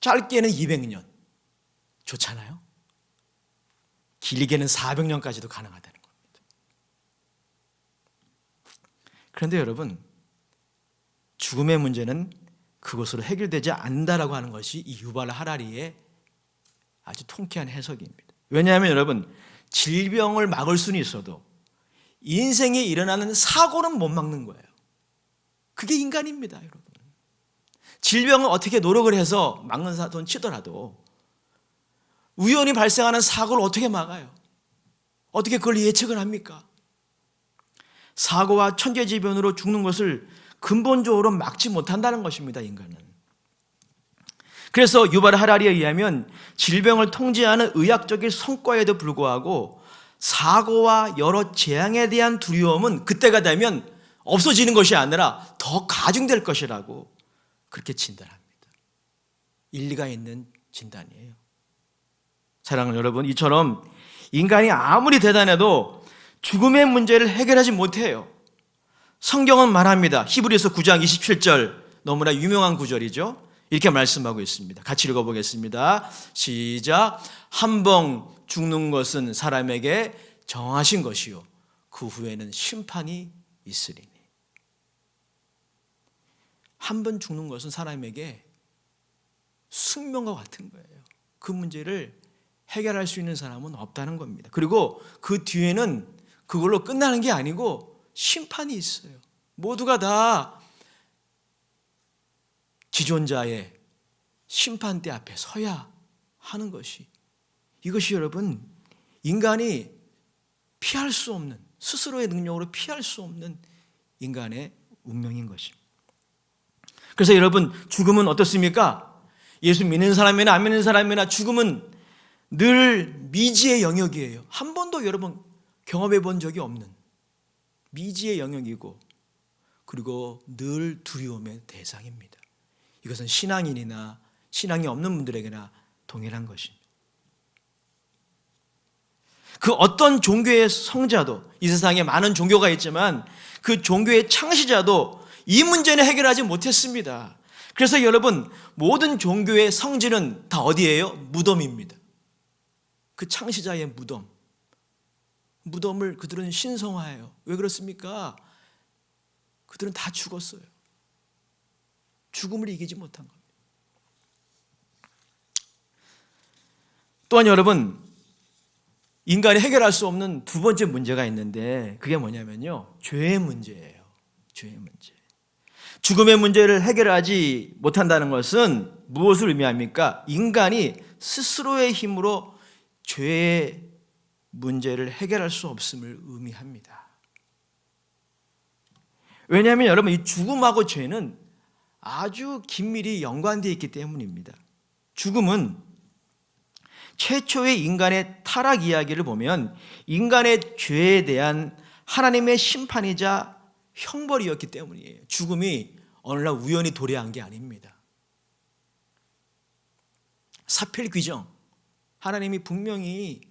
짧게는 200년, 좋잖아요. 길게는 400년까지도 가능하다는 겁니다. 그런데 여러분, 죽음의 문제는 그것으로 해결되지 않는다라고 하는 것이 이 유발 하라리의 아주 통쾌한 해석입니다. 왜냐하면 여러분, 질병을 막을 수는 있어도 인생에 일어나는 사고는 못 막는 거예요. 그게 인간입니다, 여러분. 질병을 어떻게 노력을 해서 막는 사돈 치더라도 우연히 발생하는 사고를 어떻게 막아요? 어떻게 그걸 예측을 합니까? 사고와 천재지변으로 죽는 것을 근본적으로 막지 못한다는 것입니다, 인간은. 그래서 유발 하라리에 의하면 질병을 통제하는 의학적인 성과에도 불구하고 사고와 여러 재앙에 대한 두려움은 그때가 되면 없어지는 것이 아니라 더 가중될 것이라고 그렇게 진단합니다. 일리가 있는 진단이에요. 사랑하는 여러분, 이처럼 인간이 아무리 대단해도 죽음의 문제를 해결하지 못해요. 성경은 말합니다. 히브리서 9장 27절, 너무나 유명한 구절이죠. 이렇게 말씀하고 있습니다. 같이 읽어보겠습니다. 시작. 한 번 죽는 것은 사람에게 정하신 것이요 그 후에는 심판이 있으리니. 한 번 죽는 것은 사람에게 숙명과 같은 거예요. 그 문제를 해결할 수 있는 사람은 없다는 겁니다. 그리고 그 뒤에는 그걸로 끝나는 게 아니고 심판이 있어요. 모두가 다 지존자의 심판대 앞에 서야 하는 것이, 이것이 여러분 인간이 피할 수 없는, 스스로의 능력으로 피할 수 없는 인간의 운명인 것입니다. 그래서 여러분, 죽음은 어떻습니까? 예수 믿는 사람이나 안 믿는 사람이나 죽음은 늘 미지의 영역이에요. 한 번도 여러분 경험해 본 적이 없는 미지의 영역이고, 그리고 늘 두려움의 대상입니다. 이것은 신앙인이나 신앙이 없는 분들에게나 동일한 것입니다. 그 어떤 종교의 성자도, 이 세상에 많은 종교가 있지만 그 종교의 창시자도 이 문제는 해결하지 못했습니다. 그래서 여러분, 모든 종교의 성지는 다 어디예요? 무덤입니다. 그 창시자의 무덤. 무덤을 그들은 신성화해요. 왜 그렇습니까? 그들은 다 죽었어요. 죽음을 이기지 못한 겁니다. 또한 여러분, 인간이 해결할 수 없는 두 번째 문제가 있는데 그게 뭐냐면요, 죄의 문제예요. 죄의 문제. 죽음의 문제를 해결하지 못한다는 것은 무엇을 의미합니까? 인간이 스스로의 힘으로 죄의 문제를 해결할 수 없음을 의미합니다. 왜냐하면 여러분, 이 죽음하고 죄는 아주 긴밀히 연관되어 있기 때문입니다. 죽음은 최초의 인간의 타락 이야기를 보면 인간의 죄에 대한 하나님의 심판이자 형벌이었기 때문이에요. 죽음이 어느 날 우연히 도래한 게 아닙니다. 사필귀정, 하나님이 분명히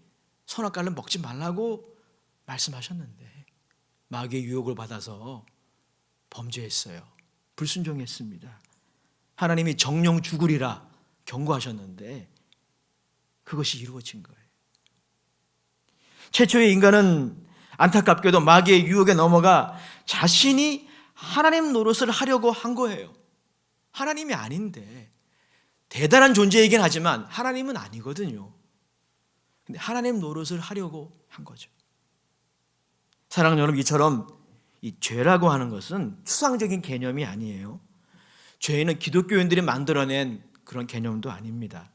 선악과를 먹지 말라고 말씀하셨는데 마귀의 유혹을 받아서 범죄했어요. 불순종했습니다. 하나님이 정령 죽으리라 경고하셨는데 그것이 이루어진 거예요. 최초의 인간은 안타깝게도 마귀의 유혹에 넘어가 자신이 하나님 노릇을 하려고 한 거예요. 하나님이 아닌데, 대단한 존재이긴 하지만 하나님은 아니거든요. 근데 하나님 노릇을 하려고 한 거죠. 사랑하는 여러분, 이처럼 이 죄라고 하는 것은 추상적인 개념이 아니에요. 죄는 기독교인들이 만들어낸 그런 개념도 아닙니다.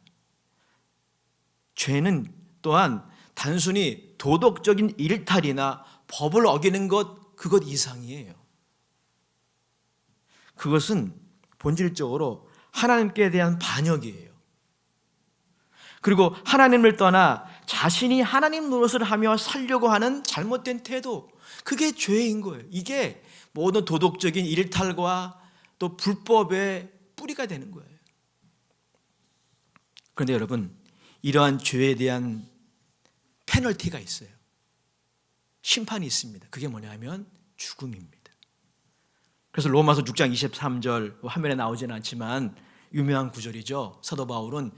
죄는 또한 단순히 도덕적인 일탈이나 법을 어기는 그것 이상이에요. 그것은 본질적으로 하나님께 대한 반역이에요. 그리고 하나님을 떠나 자신이 하나님 노릇을 하며 살려고 하는 잘못된 태도, 그게 죄인 거예요. 이게 모든 도덕적인 일탈과 또 불법의 뿌리가 되는 거예요. 그런데 여러분, 이러한 죄에 대한 페널티가 있어요. 심판이 있습니다. 그게 뭐냐면 죽음입니다. 그래서 로마서 6장 23절, 화면에 나오지는 않지만 유명한 구절이죠. 사도 바울은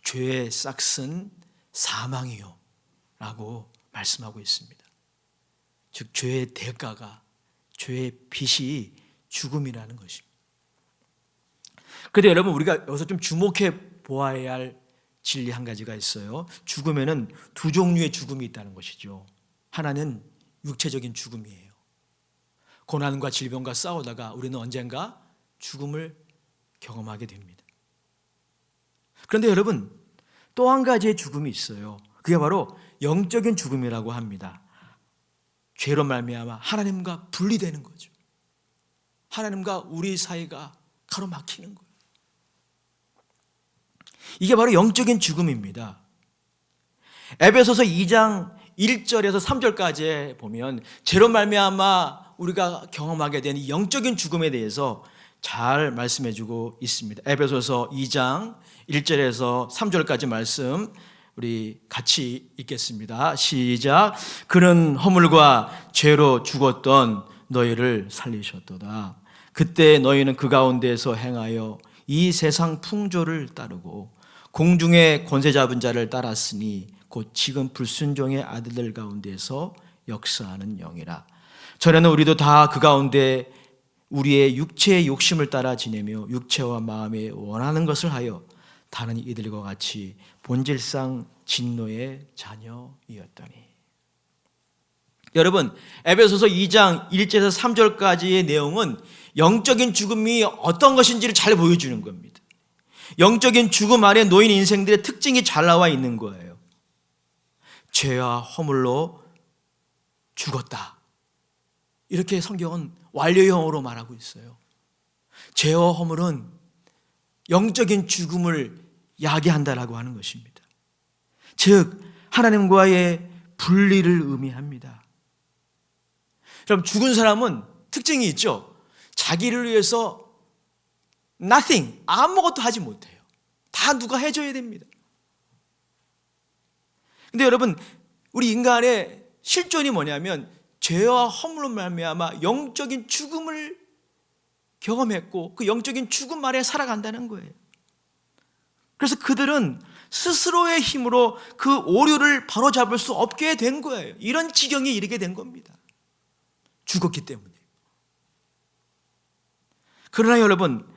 죄의 싹은 사망이요 라고 말씀하고 있습니다. 즉 죄의 대가가, 죄의 빚이 죽음이라는 것입니다. 그런데 여러분, 우리가 여기서 좀 주목해 보아야 할 진리 한 가지가 있어요. 죽음에는 두 종류의 죽음이 있다는 것이죠. 하나는 육체적인 죽음이에요. 고난과 질병과 싸우다가 우리는 언젠가 죽음을 경험하게 됩니다. 그런데 여러분, 또 한 가지의 죽음이 있어요. 그게 바로 영적인 죽음이라고 합니다. 죄로 말미암아 하나님과 분리되는 거죠. 하나님과 우리 사이가 가로막히는 거예요. 이게 바로 영적인 죽음입니다. 에베소서 2장 1절에서 3절까지 보면 죄로 말미암아 우리가 경험하게 된 이 영적인 죽음에 대해서 잘 말씀해주고 있습니다. 에베소서 2장 1절에서 3절까지 말씀 우리 같이 읽겠습니다. 시작. 그는 허물과 죄로 죽었던 너희를 살리셨도다. 그때 너희는 그 가운데서 행하여 이 세상 풍조를 따르고 공중의 권세 잡은 자를 따랐으니 곧 지금 불순종의 아들들 가운데서 역사하는 영이라. 전에는 우리도 다 그 가운데 우리의 육체의 욕심을 따라 지내며 육체와 마음에 원하는 것을 하여 다른 이들과 같이 본질상 진노의 자녀이었더니. 여러분, 에베소서 2장 1절에서 3절까지의 내용은 영적인 죽음이 어떤 것인지를 잘 보여주는 겁니다. 영적인 죽음 안에 놓인 인생들의 특징이 잘 나와 있는 거예요. 죄와 허물로 죽었다. 이렇게 성경은 완료형으로 말하고 있어요. 죄와 허물은 영적인 죽음을 야기한다라고 하는 것입니다. 즉 하나님과의 분리를 의미합니다. 그럼 죽은 사람은 특징이 있죠. 자기를 위해서 nothing, 아무것도 하지 못해요. 다 누가 해줘야 됩니다. 근데 여러분, 우리 인간의 실존이 뭐냐면 죄와 허물로 말미암아 영적인 죽음을 경험했고 그 영적인 죽음 아래 살아간다는 거예요. 그래서 그들은 스스로의 힘으로 그 오류를 바로잡을 수 없게 된 거예요. 이런 지경에 이르게 된 겁니다. 죽었기 때문에. 그러나 여러분,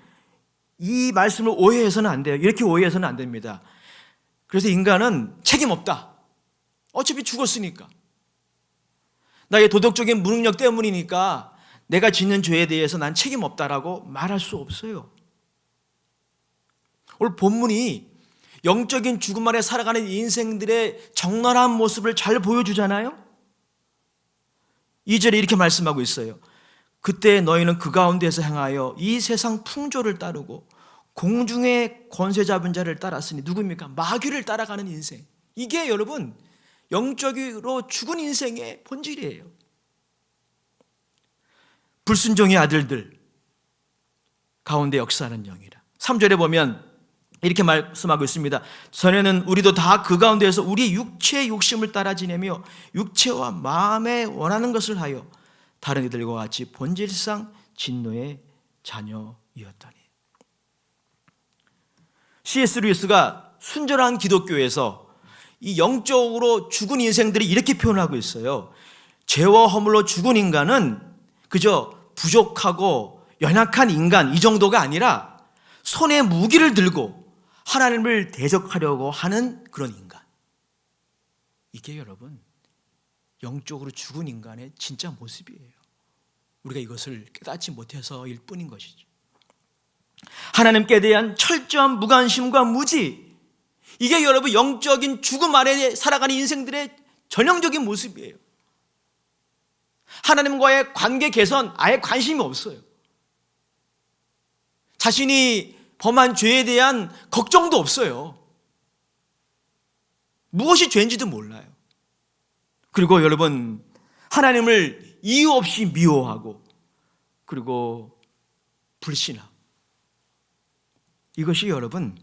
이 말씀을 오해해서는 안 돼요. 이렇게 오해해서는 안 됩니다. 그래서 인간은 책임 없다. 어차피 죽었으니까. 나의 도덕적인 무능력 때문이니까 내가 짓는 죄에 대해서 난 책임 없다라고 말할 수 없어요. 오늘 본문이 영적인 죽음 아래 살아가는 인생들의 적나라한 모습을 잘 보여주잖아요. 2절에 이렇게 말씀하고 있어요. 그때 너희는 그 가운데서 행하여 이 세상 풍조를 따르고 공중의 권세 잡은 자를 따랐으니 누구입니까? 마귀를 따라가는 인생. 이게 여러분 영적으로 죽은 인생의 본질이에요. 불순종의 아들들 가운데 역사하는 영이라. 3절에 보면 이렇게 말씀하고 있습니다. 전에는 우리도 다 그 가운데에서 우리 육체의 욕심을 따라 지내며 육체와 마음에 원하는 것을 하여 다른 이들과 같이 본질상 진노의 자녀이었더니. C.S. 루이스가 순전한 기독교에서 이 영적으로 죽은 인생들이 이렇게 표현하고 있어요. 죄와 허물로 죽은 인간은 그저 부족하고 연약한 인간 이 정도가 아니라 손에 무기를 들고 하나님을 대적하려고 하는 그런 인간. 이게 여러분 영적으로 죽은 인간의 진짜 모습이에요. 우리가 이것을 깨닫지 못해서일 뿐인 것이죠. 하나님께 대한 철저한 무관심과 무지, 이게 여러분 영적인 죽음 아래 살아가는 인생들의 전형적인 모습이에요. 하나님과의 관계 개선 아예 관심이 없어요. 자신이 범한 죄에 대한 걱정도 없어요. 무엇이 죄인지도 몰라요. 그리고 여러분 하나님을 이유 없이 미워하고 그리고 불신하고, 이것이 여러분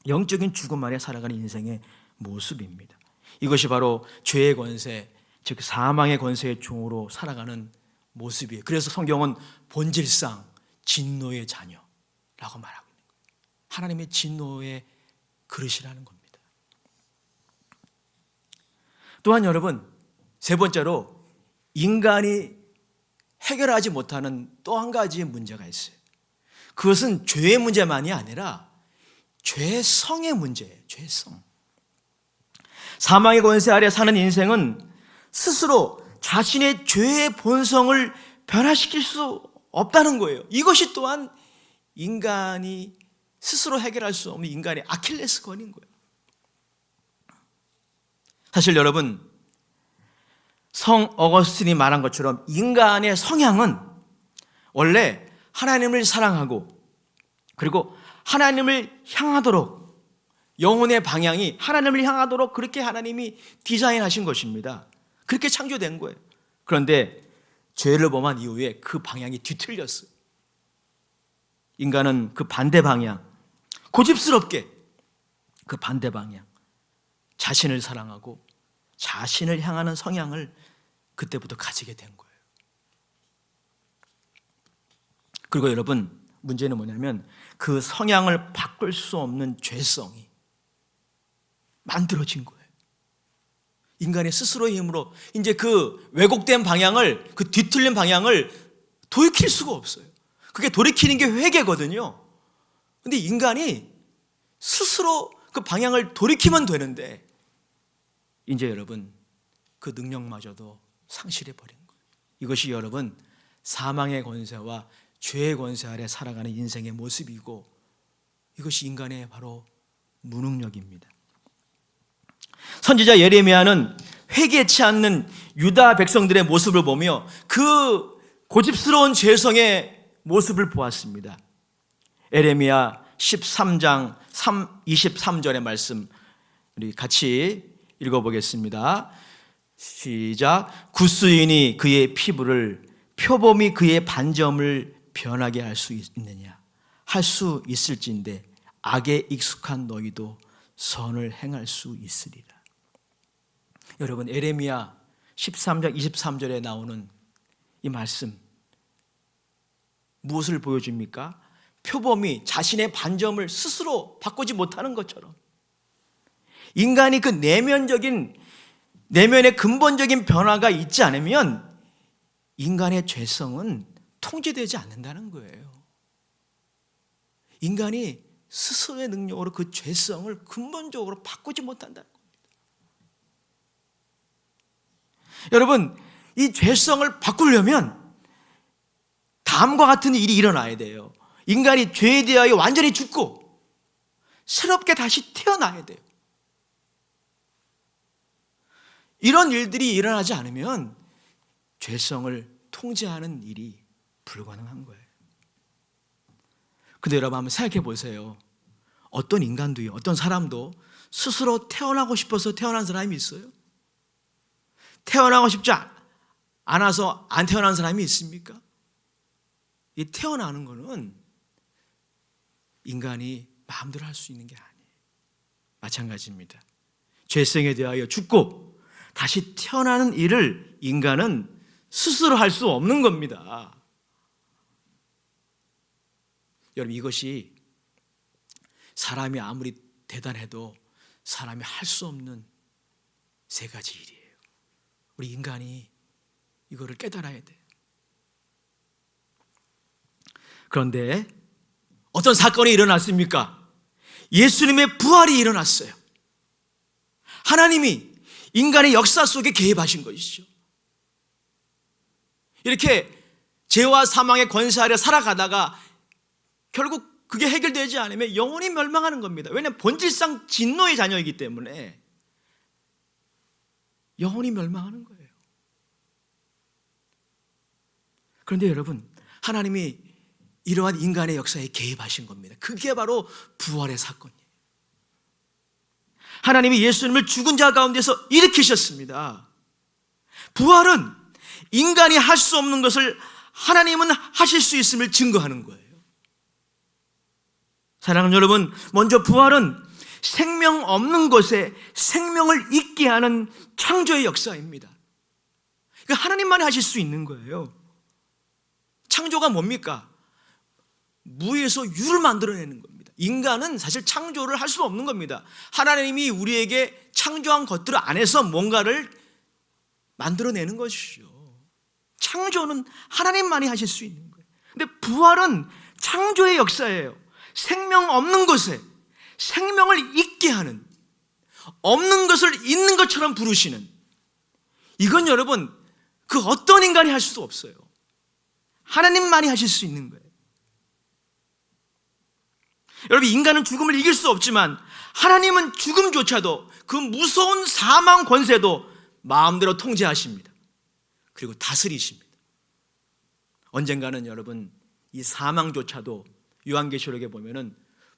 영적인 죽음 아래 살아가는 인생의 모습입니다. 이것이 바로 죄의 권세, 즉 사망의 권세의 종으로 살아가는 모습이에요. 그래서 성경은 본질상 진노의 자녀라고 말하고 있는 거예요. 하나님의 진노의 그릇이라는 겁니다. 또한 여러분 세 번째로 인간이 해결하지 못하는 또 한 가지의 문제가 있어요. 그것은 죄의 문제만이 아니라 죄성의 문제예요. 죄성. 사망의 권세 아래 사는 인생은 스스로 자신의 죄의 본성을 변화시킬 수 없다는 거예요. 이것이 또한 인간이 스스로 해결할 수 없는 인간의 아킬레스건인 거예요. 사실 여러분 성 어거스틴이 말한 것처럼 인간의 성향은 원래 하나님을 사랑하고 그리고 하나님을 향하도록, 영혼의 방향이 하나님을 향하도록 그렇게 하나님이 디자인하신 것입니다. 그렇게 창조된 거예요. 그런데 죄를 범한 이후에 그 방향이 뒤틀렸어요. 인간은 그 반대 방향, 고집스럽게 그 반대 방향, 자신을 사랑하고 자신을 향하는 성향을 그때부터 가지게 된 거예요. 그리고 여러분 문제는 뭐냐면 그 성향을 바꿀 수 없는 죄성이 만들어진 거예요. 인간의 스스로의 힘으로 이제 그 왜곡된 방향을, 그 뒤틀린 방향을 돌이킬 수가 없어요. 그게 돌이키는 게 회개거든요. 근데 인간이 스스로 그 방향을 돌이키면 되는데 이제 여러분 그 능력마저도 상실해버린 거예요. 이것이 여러분 사망의 권세와 죄의 권세 아래 살아가는 인생의 모습이고, 이것이 인간의 바로 무능력입니다. 선지자 예레미야는 회개치 않는 유다 백성들의 모습을 보며 그 고집스러운 죄성의 모습을 보았습니다. 예레미야 13장 23절의 말씀 우리 같이 읽어보겠습니다. 시작. 굿수인이 그의 피부를, 표범이 그의 반점을 변하게 할 수 있느냐? 할 수 있을진데 악에 익숙한 너희도 선을 행할 수 있으리라. 여러분 예레미야 13장 23절에 나오는 이 말씀 무엇을 보여줍니까? 표범이 자신의 반점을 스스로 바꾸지 못하는 것처럼 인간이 그 내면의 근본적인 변화가 있지 않으면 인간의 죄성은 통제되지 않는다는 거예요. 인간이 스스로의 능력으로 그 죄성을 근본적으로 바꾸지 못한다는 겁니다. 여러분, 이 죄성을 바꾸려면 다음과 같은 일이 일어나야 돼요. 인간이 죄에 대하여 완전히 죽고 새롭게 다시 태어나야 돼요. 이런 일들이 일어나지 않으면 죄성을 통제하는 일이 불가능한 거예요. 근데 여러분 한번 생각해 보세요. 어떤 인간도요, 어떤 사람도 스스로 태어나고 싶어서 태어난 사람이 있어요? 태어나고 싶지 않아서 안 태어난 사람이 있습니까? 이 태어나는 거는 인간이 마음대로 할 수 있는 게 아니에요. 마찬가지입니다. 죄성에 대하여 죽고 다시 태어나는 일을 인간은 스스로 할 수 없는 겁니다. 여러분, 이것이 사람이 아무리 대단해도 사람이 할 수 없는 세 가지 일이에요. 우리 인간이 이거를 깨달아야 돼요. 그런데 어떤 사건이 일어났습니까? 예수님의 부활이 일어났어요. 하나님이 인간의 역사 속에 개입하신 것이죠. 이렇게 죄와 사망의 권세 아래 살아가다가 결국 그게 해결되지 않으면 영원히 멸망하는 겁니다. 왜냐하면 본질상 진노의 자녀이기 때문에 영원히 멸망하는 거예요. 그런데 여러분, 하나님이 이러한 인간의 역사에 개입하신 겁니다. 그게 바로 부활의 사건이에요. 하나님이 예수님을 죽은 자 가운데서 일으키셨습니다. 부활은 인간이 할 수 없는 것을 하나님은 하실 수 있음을 증거하는 거예요. 사랑하는 여러분, 먼저 부활은 생명 없는 것에 생명을 있게 하는 창조의 역사입니다. 그러니까 하나님만이 하실 수 있는 거예요. 창조가 뭡니까? 무에서 유를 만들어내는 겁니다. 인간은 사실 창조를 할 수 없는 겁니다. 하나님이 우리에게 창조한 것들 안에서 뭔가를 만들어내는 것이죠. 창조는 하나님만이 하실 수 있는 거예요. 근데 부활은 창조의 역사예요. 생명 없는 것에 생명을 있게 하는, 없는 것을 있는 것처럼 부르시는, 이건 여러분 그 어떤 인간이 할 수도 없어요. 하나님만이 하실 수 있는 거예요. 여러분, 인간은 죽음을 이길 수 없지만 하나님은 죽음조차도, 그 무서운 사망 권세도 마음대로 통제하십니다. 그리고 다스리십니다. 언젠가는 여러분 이 사망조차도 요한계시록에 보면은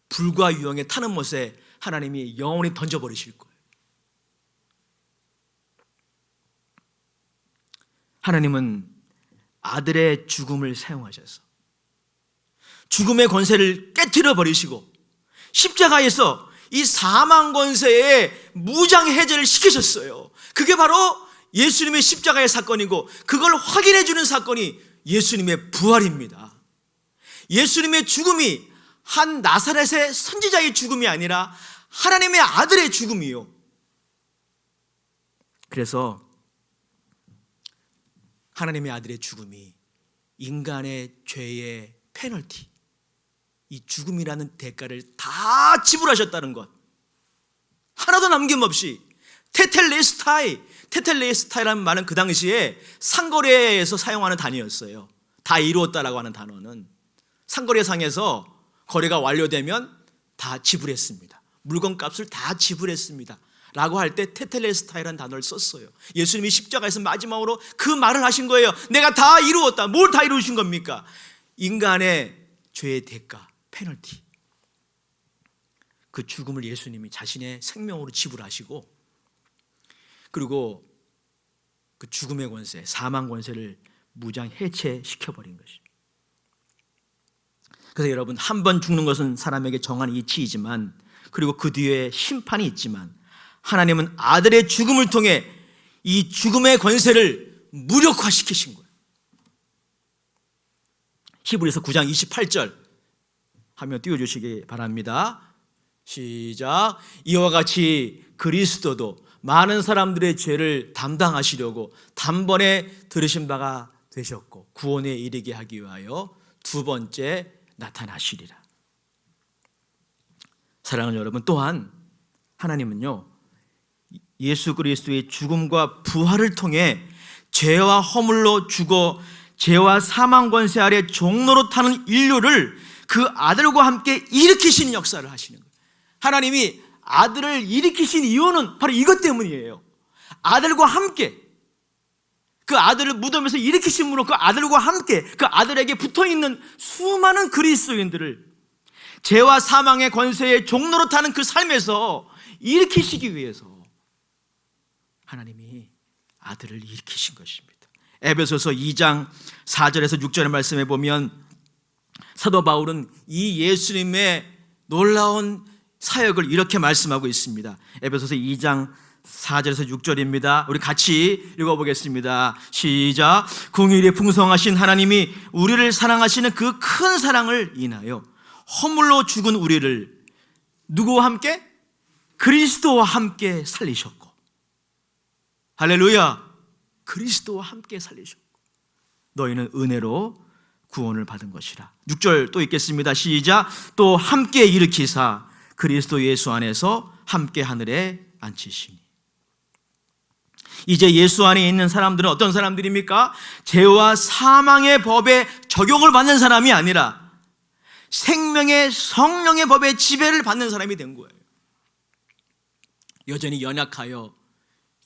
불과 유황에 타는 못에 하나님이 영원히 던져버리실 거예요. 하나님은 아들의 죽음을 사용하셔서 죽음의 권세를 깨트려 버리시고 십자가에서 이 사망 권세의 무장 해제를 시키셨어요. 그게 바로 예수님의 십자가의 사건이고, 그걸 확인해 주는 사건이 예수님의 부활입니다. 예수님의 죽음이 한 나사렛의 선지자의 죽음이 아니라 하나님의 아들의 죽음이요. 그래서 하나님의 아들의 죽음이 인간의 죄의 페널티, 이 죽음이라는 대가를 다 지불하셨다는 것, 하나도 남김없이. 테텔레스타이라는 말은 그 당시에 상거래에서 사용하는 단어였어요. 다 이루었다라고 하는 단어는 상거래상에서 거래가 완료되면 다 지불했습니다. 물건값을 다 지불했습니다 라고 할 때 테텔레스타이라는 단어를 썼어요. 예수님이 십자가에서 마지막으로 그 말을 하신 거예요. 내가 다 이루었다. 뭘 다 이루신 겁니까? 인간의 죄의 대가, 페널티. 그 죽음을 예수님이 자신의 생명으로 지불하시고, 그리고 그 죽음의 권세, 사망 권세를 무장 해체시켜버린 것이죠. 그래서 여러분, 한 번 죽는 것은 사람에게 정한 이치이지만, 그리고 그 뒤에 심판이 있지만, 하나님은 아들의 죽음을 통해 이 죽음의 권세를 무력화시키신 거예요. 히브리서 9장 28절 하면 띄워주시기 바랍니다. 시작. 이와 같이 그리스도도 많은 사람들의 죄를 담당하시려고 단번에 들으신 바가 되셨고 구원에 이르게 하기 위하여 두 번째 나타나시리라. 사랑하는 여러분, 또한 하나님은요, 예수 그리스도의 죽음과 부활을 통해 죄와 허물로 죽어 죄와 사망 권세 아래 종로로 타는 인류를 그 아들과 함께 일으키시는 역사를 하시는 거예요. 하나님이 아들을 일으키신 이유는 바로 이것 때문이에요. 아들과 함께, 그 아들을 무덤에서 일으키심으로 그 아들과 함께 그 아들에게 붙어있는 수많은 그리스도인들을 죄와 사망의 권세의 종로로 타는 그 삶에서 일으키시기 위해서 하나님이 아들을 일으키신 것입니다. 에베소서 2장 4절에서 6절의 말씀에 보면 사도 바울은 이 예수님의 놀라운 사역을 이렇게 말씀하고 있습니다. 에베소서 2장 4절에서 6절입니다. 우리 같이 읽어보겠습니다. 시작. 긍휼이 풍성하신 하나님이 우리를 사랑하시는 그 큰 사랑을 인하여 허물로 죽은 우리를 누구와 함께? 그리스도와 함께 살리셨고, 할렐루야, 그리스도와 함께 살리셨고 너희는 은혜로 구원을 받은 것이라. 6절 또 읽겠습니다. 시작. 또 함께 일으키사 그리스도 예수 안에서 함께 하늘에 앉히시니. 이제 예수 안에 있는 사람들은 어떤 사람들입니까? 죄와 사망의 법에 적용을 받는 사람이 아니라 생명의 성령의 법에 지배를 받는 사람이 된 거예요. 여전히 연약하여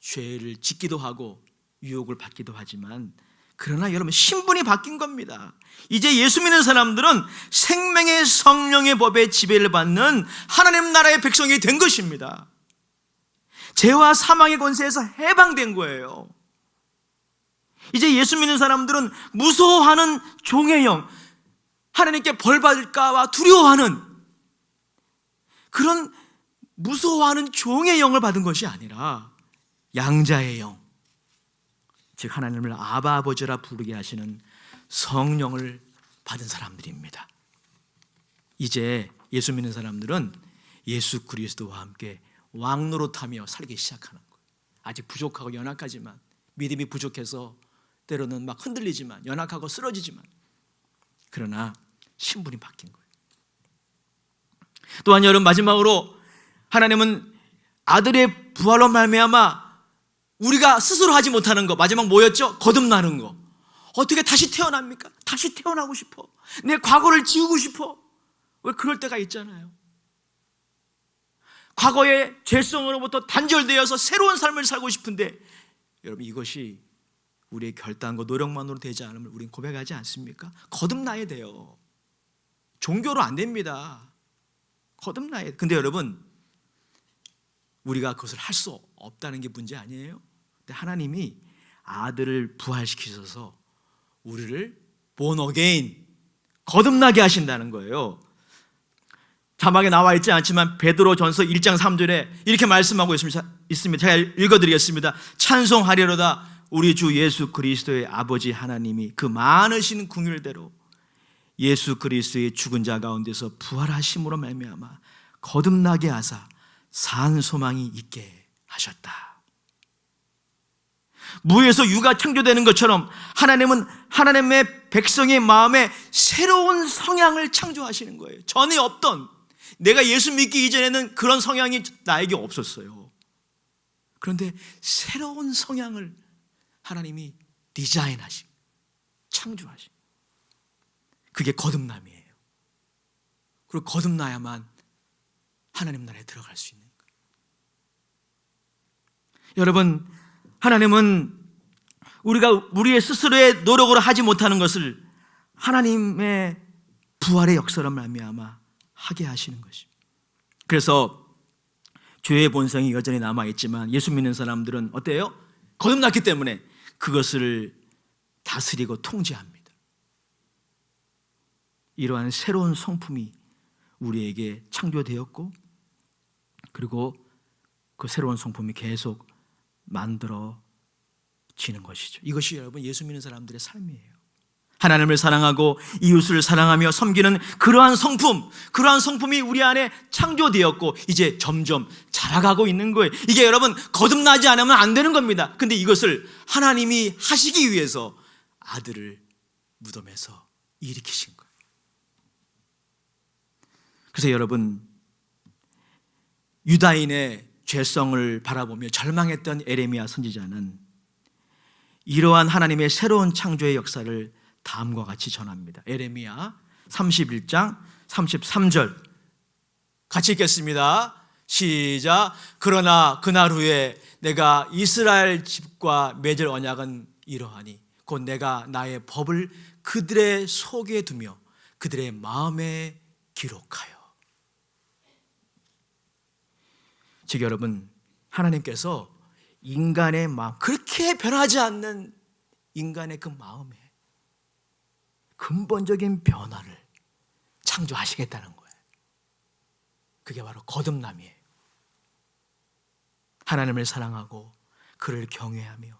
죄를 짓기도 하고 유혹을 받기도 하지만, 그러나 여러분 신분이 바뀐 겁니다. 이제 예수 믿는 사람들은 생명의 성령의 법에 지배를 받는 하나님 나라의 백성이 된 것입니다. 죄와 사망의 권세에서 해방된 거예요. 이제 예수 믿는 사람들은 무서워하는 종의 영, 하나님께 벌 받을까봐 두려워하는 그런 무서워하는 종의 영을 받은 것이 아니라 양자의 영, 즉 하나님을 아바 아버지라 부르게 하시는 성령을 받은 사람들입니다. 이제 예수 믿는 사람들은 예수 그리스도와 함께 왕노릇하며 살기 시작하는 거예요. 아직 부족하고 연약하지만, 믿음이 부족해서 때로는 막 흔들리지만, 연약하고 쓰러지지만, 그러나 신분이 바뀐 거예요. 또한 여러분, 마지막으로 하나님은 아들의 부활로 말미암아 우리가 스스로 하지 못하는 거, 마지막 뭐였죠? 거듭나는 거. 어떻게 다시 태어납니까? 다시 태어나고 싶어. 내 과거를 지우고 싶어. 왜 그럴 때가 있잖아요. 과거의 죄성으로부터 단절되어서 새로운 삶을 살고 싶은데, 여러분 이것이 우리의 결단과 노력만으로 되지 않으면 우리는 고백하지 않습니까? 거듭나야 돼요. 종교로 안 됩니다. 거듭나야 돼요. 근데 여러분, 우리가 그것을 할 수 없다는 게 문제 아니에요? 근데 하나님이 아들을 부활시키셔서 우리를 born again, 거듭나게 하신다는 거예요. 자막에 나와 있지 않지만 베드로전서 1장 3절에 이렇게 말씀하고 있습니다. 제가 읽어드리겠습니다. 찬송하리로다 우리 주 예수 그리스도의 아버지 하나님이 그 많으신 긍휼대로 예수 그리스도의 죽은 자 가운데서 부활하심으로 말미암아 거듭나게 하사 산 소망이 있게 하셨다. 무에서 유가 창조되는 것처럼 하나님은 하나님의 백성의 마음에 새로운 성향을 창조하시는 거예요. 전에 없던, 내가 예수 믿기 이전에는 그런 성향이 나에게 없었어요. 그런데 새로운 성향을 하나님이 디자인하시고 창조하시고, 그게 거듭남이에요. 그리고 거듭나야만 하나님 나라에 들어갈 수 있는 거예요. 여러분, 하나님은 우리의 스스로의 노력으로 하지 못하는 것을 하나님의 부활의 역사로 말미암아 하게 하시는 것입니다. 그래서 죄의 본성이 여전히 남아있지만 예수 믿는 사람들은 어때요? 거듭났기 때문에 그것을 다스리고 통제합니다. 이러한 새로운 성품이 우리에게 창조되었고, 그리고 그 새로운 성품이 계속 만들어지는 것이죠. 이것이 여러분 예수 믿는 사람들의 삶이에요. 하나님을 사랑하고 이웃을 사랑하며 섬기는 그러한 성품이 우리 안에 창조되었고 이제 점점 자라가고 있는 거예요. 이게 여러분 거듭나지 않으면 안 되는 겁니다. 근데 이것을 하나님이 하시기 위해서 아들을 무덤에서 일으키신 거예요. 그래서 여러분, 유다인의 죄성을 바라보며 절망했던 에레미야 선지자는 이러한 하나님의 새로운 창조의 역사를 다음과 같이 전합니다. 에레미야 31장 33절 같이 읽겠습니다. 시작. 그러나 그날 후에 내가 이스라엘 집과 맺을 언약은 이러하니 곧 내가 나의 법을 그들의 속에 두며 그들의 마음에 기록하여. 즉 여러분, 하나님께서 인간의 마음, 그렇게 변하지 않는 인간의 그 마음에 근본적인 변화를 창조하시겠다는 거예요. 그게 바로 거듭남이에요. 하나님을 사랑하고 그를 경외하며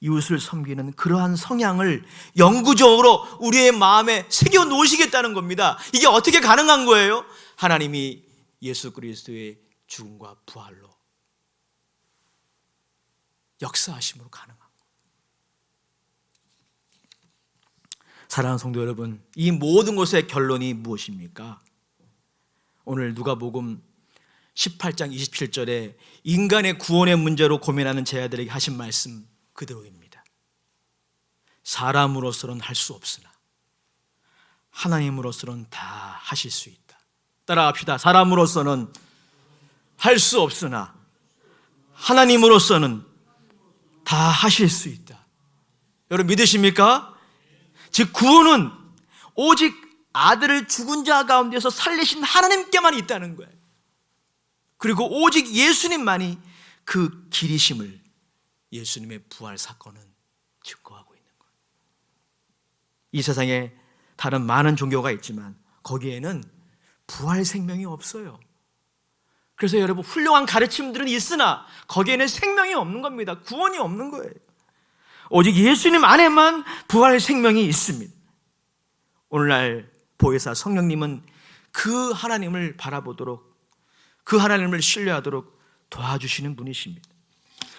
이웃을 섬기는 그러한 성향을 영구적으로 우리의 마음에 새겨 놓으시겠다는 겁니다. 이게 어떻게 가능한 거예요? 하나님이 예수 그리스도의 죽음과 부활로 역사하심으로 가능한 거예요. 사랑하는 성도 여러분, 이 모든 것의 결론이 무엇입니까? 오늘 누가복음 18장 27절에 인간의 구원의 문제로 고민하는 제자들에게 하신 말씀 그대로입니다. 사람으로서는 할 수 없으나 하나님으로서는 다 하실 수 있다. 따라합시다. 사람으로서는 할 수 없으나 하나님으로서는 다 하실 수 있다. 여러분 믿으십니까? 즉 구원은 오직 아들을 죽은 자 가운데서 살리신 하나님께만 있다는 거예요. 그리고 오직 예수님만이 그 길이심을 예수님의 부활 사건은 증거하고 있는 거예요. 이 세상에 다른 많은 종교가 있지만 거기에는 부활 생명이 없어요. 그래서 여러분 훌륭한 가르침들은 있으나 거기에는 생명이 없는 겁니다. 구원이 없는 거예요. 오직 예수님 안에만 부활 생명이 있습니다. 오늘날 보혜사 성령님은 그 하나님을 바라보도록, 그 하나님을 신뢰하도록 도와주시는 분이십니다.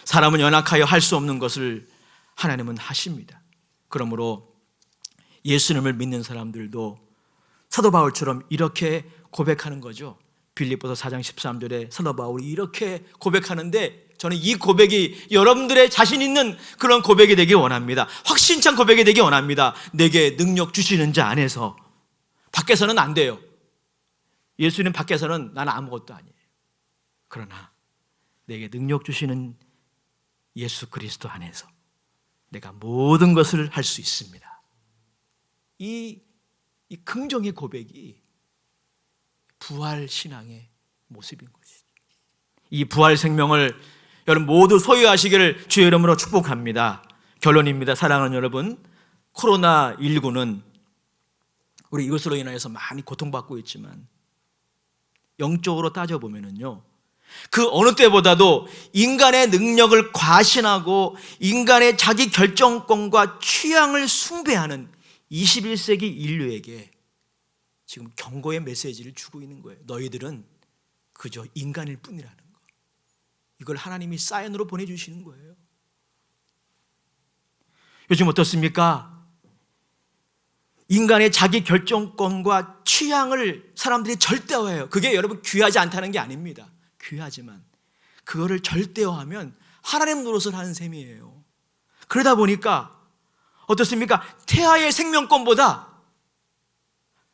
사람은 연약하여 할 수 없는 것을 하나님은 하십니다. 그러므로 예수님을 믿는 사람들도 사도 바울처럼 이렇게 고백하는 거죠. 빌립보서 4장 13절에 사도 바울이 이렇게 고백하는데 저는 이 고백이 여러분들의 자신 있는 그런 고백이 되기 원합니다. 확신찬 고백이 되기 원합니다. 내게 능력 주시는 자 안에서. 밖에서는 안 돼요. 예수님 밖에서는 나는 아무것도 아니에요. 그러나 내게 능력 주시는 예수 그리스도 안에서 내가 모든 것을 할 수 있습니다. 이 긍정의 고백이 부활 신앙의 모습인 것이죠. 이 부활 생명을 여러분 모두 소유하시기를 주의 이름으로 축복합니다. 결론입니다. 사랑하는 여러분, 코로나19는 우리 이것으로 인하여서 많이 고통받고 있지만 영적으로 따져보면요, 그 어느 때보다도 인간의 능력을 과신하고 인간의 자기 결정권과 취향을 숭배하는 21세기 인류에게 지금 경고의 메시지를 주고 있는 거예요. 너희들은 그저 인간일 뿐이라는 거. 이걸 하나님이 사인으로 보내주시는 거예요. 요즘 어떻습니까? 인간의 자기 결정권과 취향을 사람들이 절대화해요. 그게 여러분 귀하지 않다는 게 아닙니다. 귀하지만 그거를 절대화하면 하나님 노릇을 하는 셈이에요. 그러다 보니까 어떻습니까? 태아의 생명권보다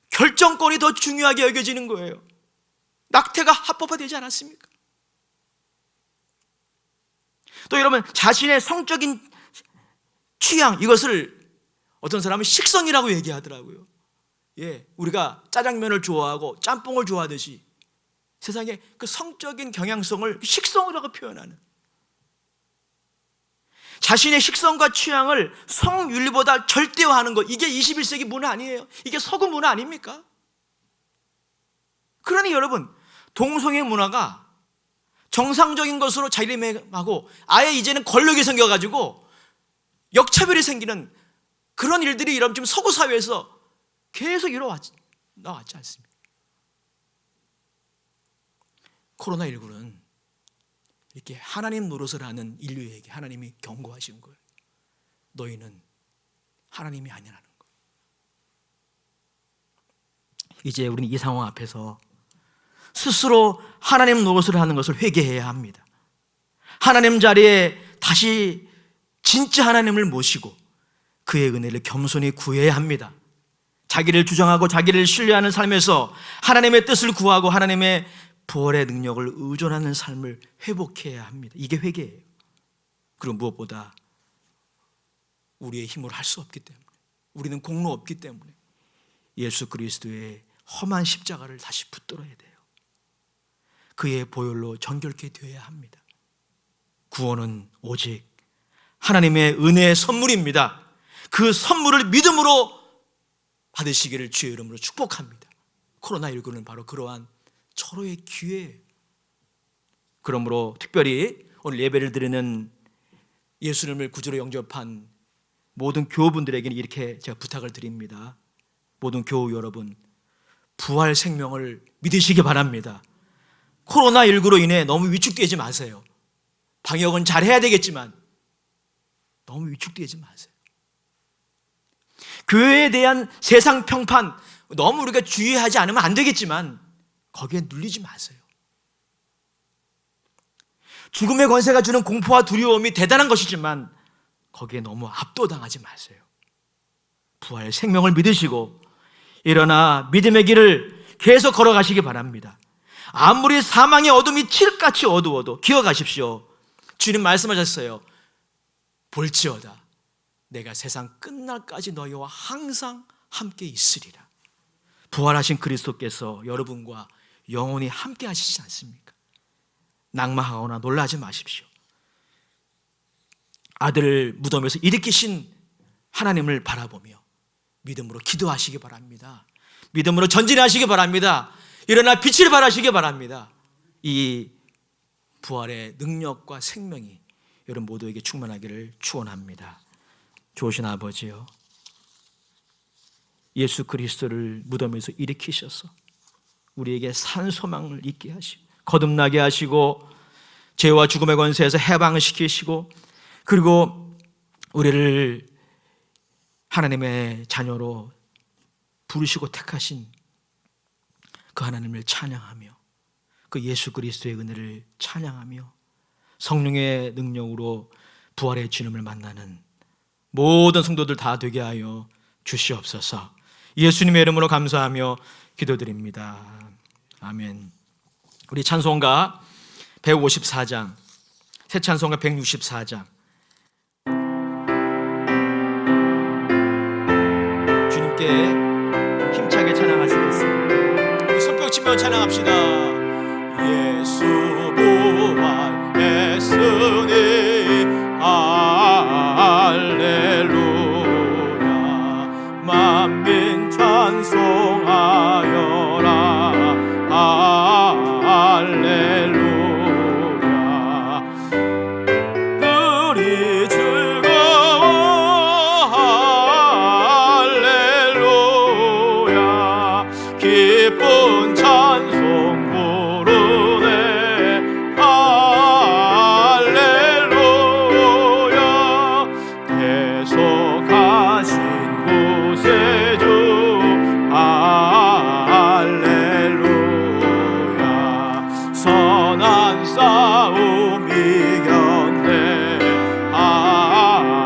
결정권이 더 중요하게 여겨지는 거예요. 낙태가 합법화되지 않았습니까? 또 여러분 자신의 성적인 취향, 이것을 어떤 사람은 식성이라고 얘기하더라고요. 예, 우리가 짜장면을 좋아하고 짬뽕을 좋아하듯이 세상에 그 성적인 경향성을 식성이라고 표현하는, 자신의 식성과 취향을 성윤리보다 절대화하는 것, 이게 21세기 문화 아니에요? 이게 서구 문화 아닙니까? 그러니 여러분, 동성애 문화가 정상적인 것으로 자리매김하고 아예 이제는 권력이 생겨가지고 역차별이 생기는 그런 일들이 여러분 지금 서구 사회에서 계속 나왔지 않습니까? 코로나19는 이렇게 하나님 노릇을 하는 인류에게 하나님이 경고하신 거예요. 너희는 하나님이 아니라는 거. 이제 우리는 이 상황 앞에서 스스로 하나님 노릇을 하는 것을 회개해야 합니다. 하나님 자리에 다시 진짜 하나님을 모시고 그의 은혜를 겸손히 구해야 합니다. 자기를 주장하고 자기를 신뢰하는 삶에서 하나님의 뜻을 구하고 하나님의 부활의 능력을 의존하는 삶을 회복해야 합니다. 이게 회개예요. 그리고 무엇보다 우리의 힘으로 할 수 없기 때문에, 우리는 공로 없기 때문에 예수 그리스도의 험한 십자가를 다시 붙들어야 돼요. 그의 보혈로 정결케 되어야 합니다. 구원은 오직 하나님의 은혜의 선물입니다. 그 선물을 믿음으로 받으시기를 주의 이름으로 축복합니다. 코로나19는 바로 그러한 철호의 기회예요. 그러므로 특별히 오늘 예배를 드리는 예수님을 구주로 영접한 모든 교우분들에게는 이렇게 제가 부탁을 드립니다. 모든 교우 여러분, 부활 생명을 믿으시기 바랍니다. 코로나19로 인해 너무 위축되지 마세요. 방역은 잘 해야 되겠지만 너무 위축되지 마세요. 교회에 대한 세상 평판 너무 우리가 주의하지 않으면 안 되겠지만 거기에 눌리지 마세요. 죽음의 권세가 주는 공포와 두려움이 대단한 것이지만 거기에 너무 압도당하지 마세요. 부활 생명을 믿으시고 일어나 믿음의 길을 계속 걸어가시기 바랍니다. 아무리 사망의 어둠이 칠흑같이 어두워도 기억하십시오. 주님 말씀하셨어요. 볼지어다 내가 세상 끝날까지 너희와 항상 함께 있으리라. 부활하신 그리스도께서 여러분과 영원히 함께 하시지 않습니까? 낙마하거나 놀라지 마십시오. 아들을 무덤에서 일으키신 하나님을 바라보며 믿음으로 기도하시기 바랍니다. 믿음으로 전진하시기 바랍니다. 일어나 빛을 발하시기 바랍니다. 이 부활의 능력과 생명이 여러분 모두에게 충만하기를 축원합니다. 좋으신 아버지요, 예수 그리스도를 무덤에서 일으키셔서 우리에게 산 소망을 있게 하시고 거듭나게 하시고 죄와 죽음의 권세에서 해방을 시키시고 그리고 우리를 하나님의 자녀로 부르시고 택하신 그 하나님을 찬양하며 그 예수 그리스도의 은혜를 찬양하며 성령의 능력으로 부활의 주님을 만나는 모든 성도들 다 되게 하여 주시옵소서. 예수님의 이름으로 감사하며 기도드립니다. 아멘. 우리 찬송가 154장, 새 찬송가 164장, 주님께 힘차게 찬양하시겠습니다. 우리 손뼉 치며 찬양합시다. 예수 부활했으니 할렐루야. 만민 찬송하여라. 할렐루야. 우리 즐거워. 할렐루야. 기쁜 찬송 부르네. 할렐루야. 계속하신 구세주. 할렐루야. 선한 싸움 이겼네.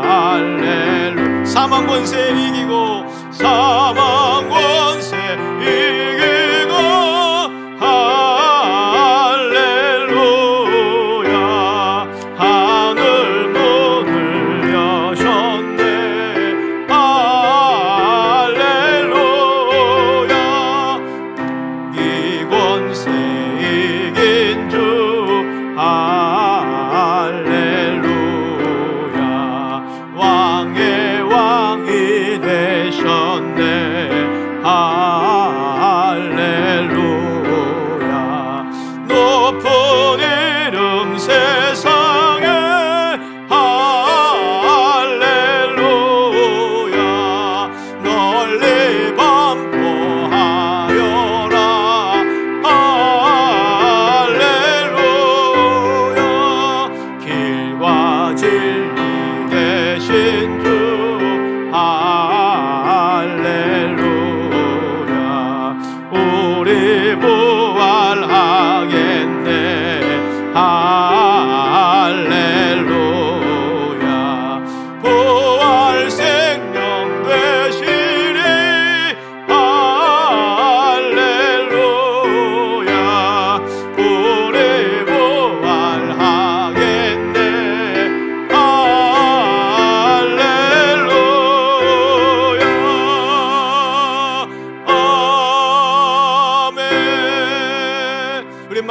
할렐루야. 사망 권세 이기고 사망 권세 이기고 할렐루야. 하늘 문을 여셨네. 할렐루야. 이 권세 이긴 주. 할렐루야. 왕의 왕이 되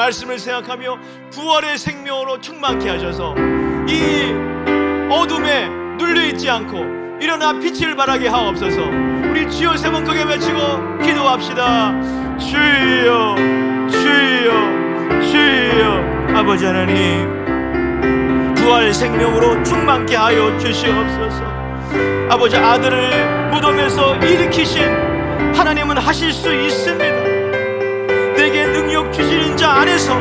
말씀을 생각하며 부활의 생명으로 충만케 하셔서 이 어둠에 눌려있지 않고 일어나 빛을 발하게 하옵소서. 우리 주여 세 번 크게 외치고 기도합시다. 주여 주여 주여. 아버지 하나님, 부활 생명으로 충만케 하여 주시옵소서. 아버지, 아들을 무덤에서 일으키신 하나님은 하실 수 있습니다. 내게 능력 주시는 자 안에서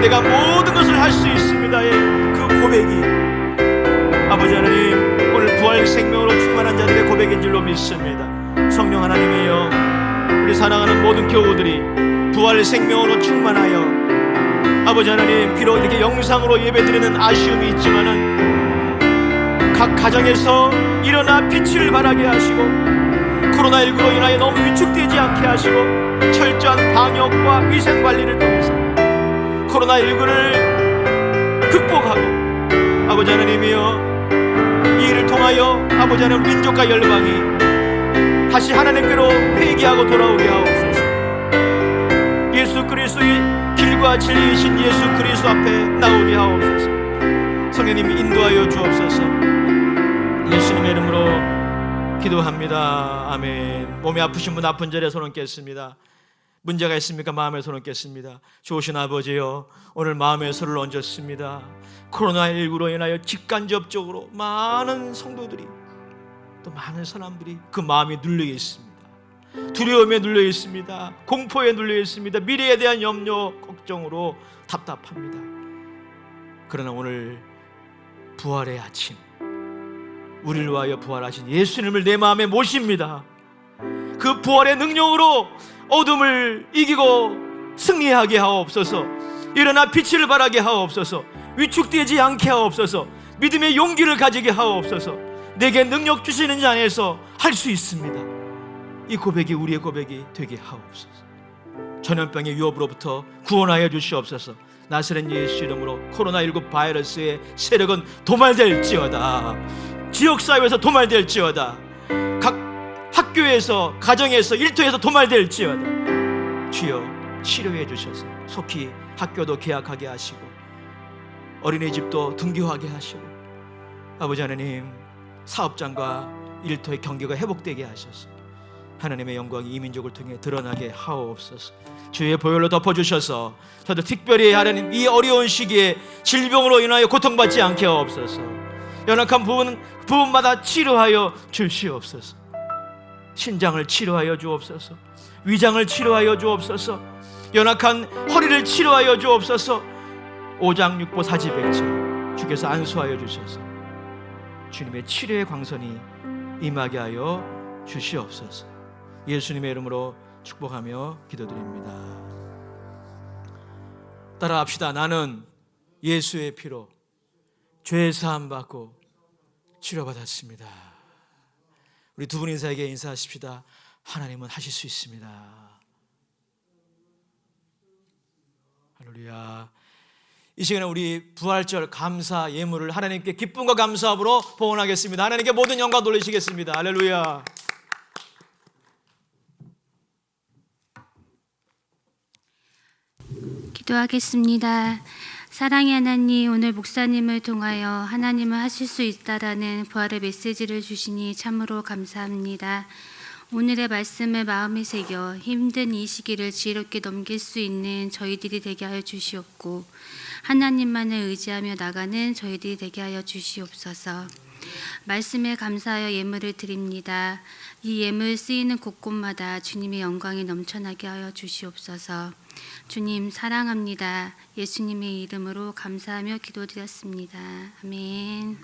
내가 모든 것을 할 수 있습니다의 그 고백이 아버지 하나님, 오늘 부활 생명으로 충만한 자들의 고백인 줄로 믿습니다. 성령 하나님이여, 우리 사랑하는 모든 교우들이 부활 생명으로 충만하여 아버지 하나님, 비록 이렇게 영상으로 예배드리는 아쉬움이 있지만은 각 가정에서 일어나 빛을 발하게 하시고 코로나19로 인하여 너무 위축되지 않게 하시고 철저한 방역과 위생관리를 통해서 코로나19를 극복하고 아버지 하나님이여, 이 일을 통하여 아버지 하나님, 민족과 열방이 다시 하나님께로 회개하고 돌아오게 하옵소서. 예수 그리스도의 길과 진리이신 예수 그리스도 앞에 나오게 하옵소서. 성령님이 인도하여 주옵소서. 예수님의 이름으로 기도합니다. 아멘. 몸이 아프신 분 아픈 자리에 손을 얹겠습니다. 문제가 있습니까? 마음에 손을 얹겠습니다. 좋으신 아버지요, 오늘 마음에 손을 얹었습니다. 코로나19로 인하여 직간접적으로 많은 성도들이, 또 많은 사람들이 그 마음이 눌려 있습니다. 두려움에 눌려 있습니다. 공포에 눌려 있습니다. 미래에 대한 염려, 걱정으로 답답합니다. 그러나 오늘 부활의 아침, 우리를 위하여 부활하신 예수님을 내 마음에 모십니다. 그 부활의 능력으로 어둠을 이기고 승리하게 하옵소서. 일어나 빛을 발하게 하옵소서. 위축되지 않게 하옵소서. 믿음의 용기를 가지게 하옵소서. 내게 능력 주시는 자 안에서 할 수 있습니다. 이 고백이 우리의 고백이 되게 하옵소서. 전염병의 위협으로부터 구원하여 주시옵소서. 나사렛 예수 이름으로 코로나19 바이러스의 세력은 도말될지어다. 지역사회에서 도말될지어다. 각 학교에서, 가정에서, 일터에서 도말될지어다. 주여 치료해 주셔서 속히 학교도 개학하게 하시고 어린이집도 등교하게 하시고 아버지 하나님, 사업장과 일터의 경계가 회복되게 하셔서 하나님의 영광이 이 민족을 통해 드러나게 하옵소서. 주의 보혈로 덮어주셔서 저도 특별히 하나님, 이 어려운 시기에 질병으로 인하여 고통받지 않게 하옵소서. 연약한 부분마다 치료하여 주시옵소서. 신장을 치료하여 주옵소서. 위장을 치료하여 주옵소서. 연약한 허리를 치료하여 주옵소서. 오장육부 사지백체 주께서 안수하여 주셔서 주님의 치료의 광선이 임하게 하여 주시옵소서. 예수님의 이름으로 축복하며 기도드립니다. 따라합시다. 나는 예수의 피로 죄 사함 받고 치료받았습니다. 우리 두 분 인사에게 인사하십시다. 하나님은 하실 수 있습니다. 할렐루야. 이 시간에 우리 부활절 감사 예물을 하나님께 기쁨과 감사함으로 봉헌하겠습니다. 하나님께 모든 영광 돌리시겠습니다. 할렐루야. 기도하겠습니다. 사랑의 하나님, 오늘 목사님을 통하여 하나님은 하실 수 있다라는 부활의 메시지를 주시니 참으로 감사합니다. 오늘의 말씀을 마음에 새겨 힘든 이 시기를 지혜롭게 넘길 수 있는 저희들이 되게 하여 주시옵고 하나님만을 의지하며 나가는 저희들이 되게 하여 주시옵소서. 말씀에 감사하여 예물을 드립니다. 이 예물 쓰이는 곳곳마다 주님의 영광이 넘쳐나게 하여 주시옵소서. 주님 사랑합니다. 예수님의 이름으로 감사하며 기도드렸습니다. 아멘.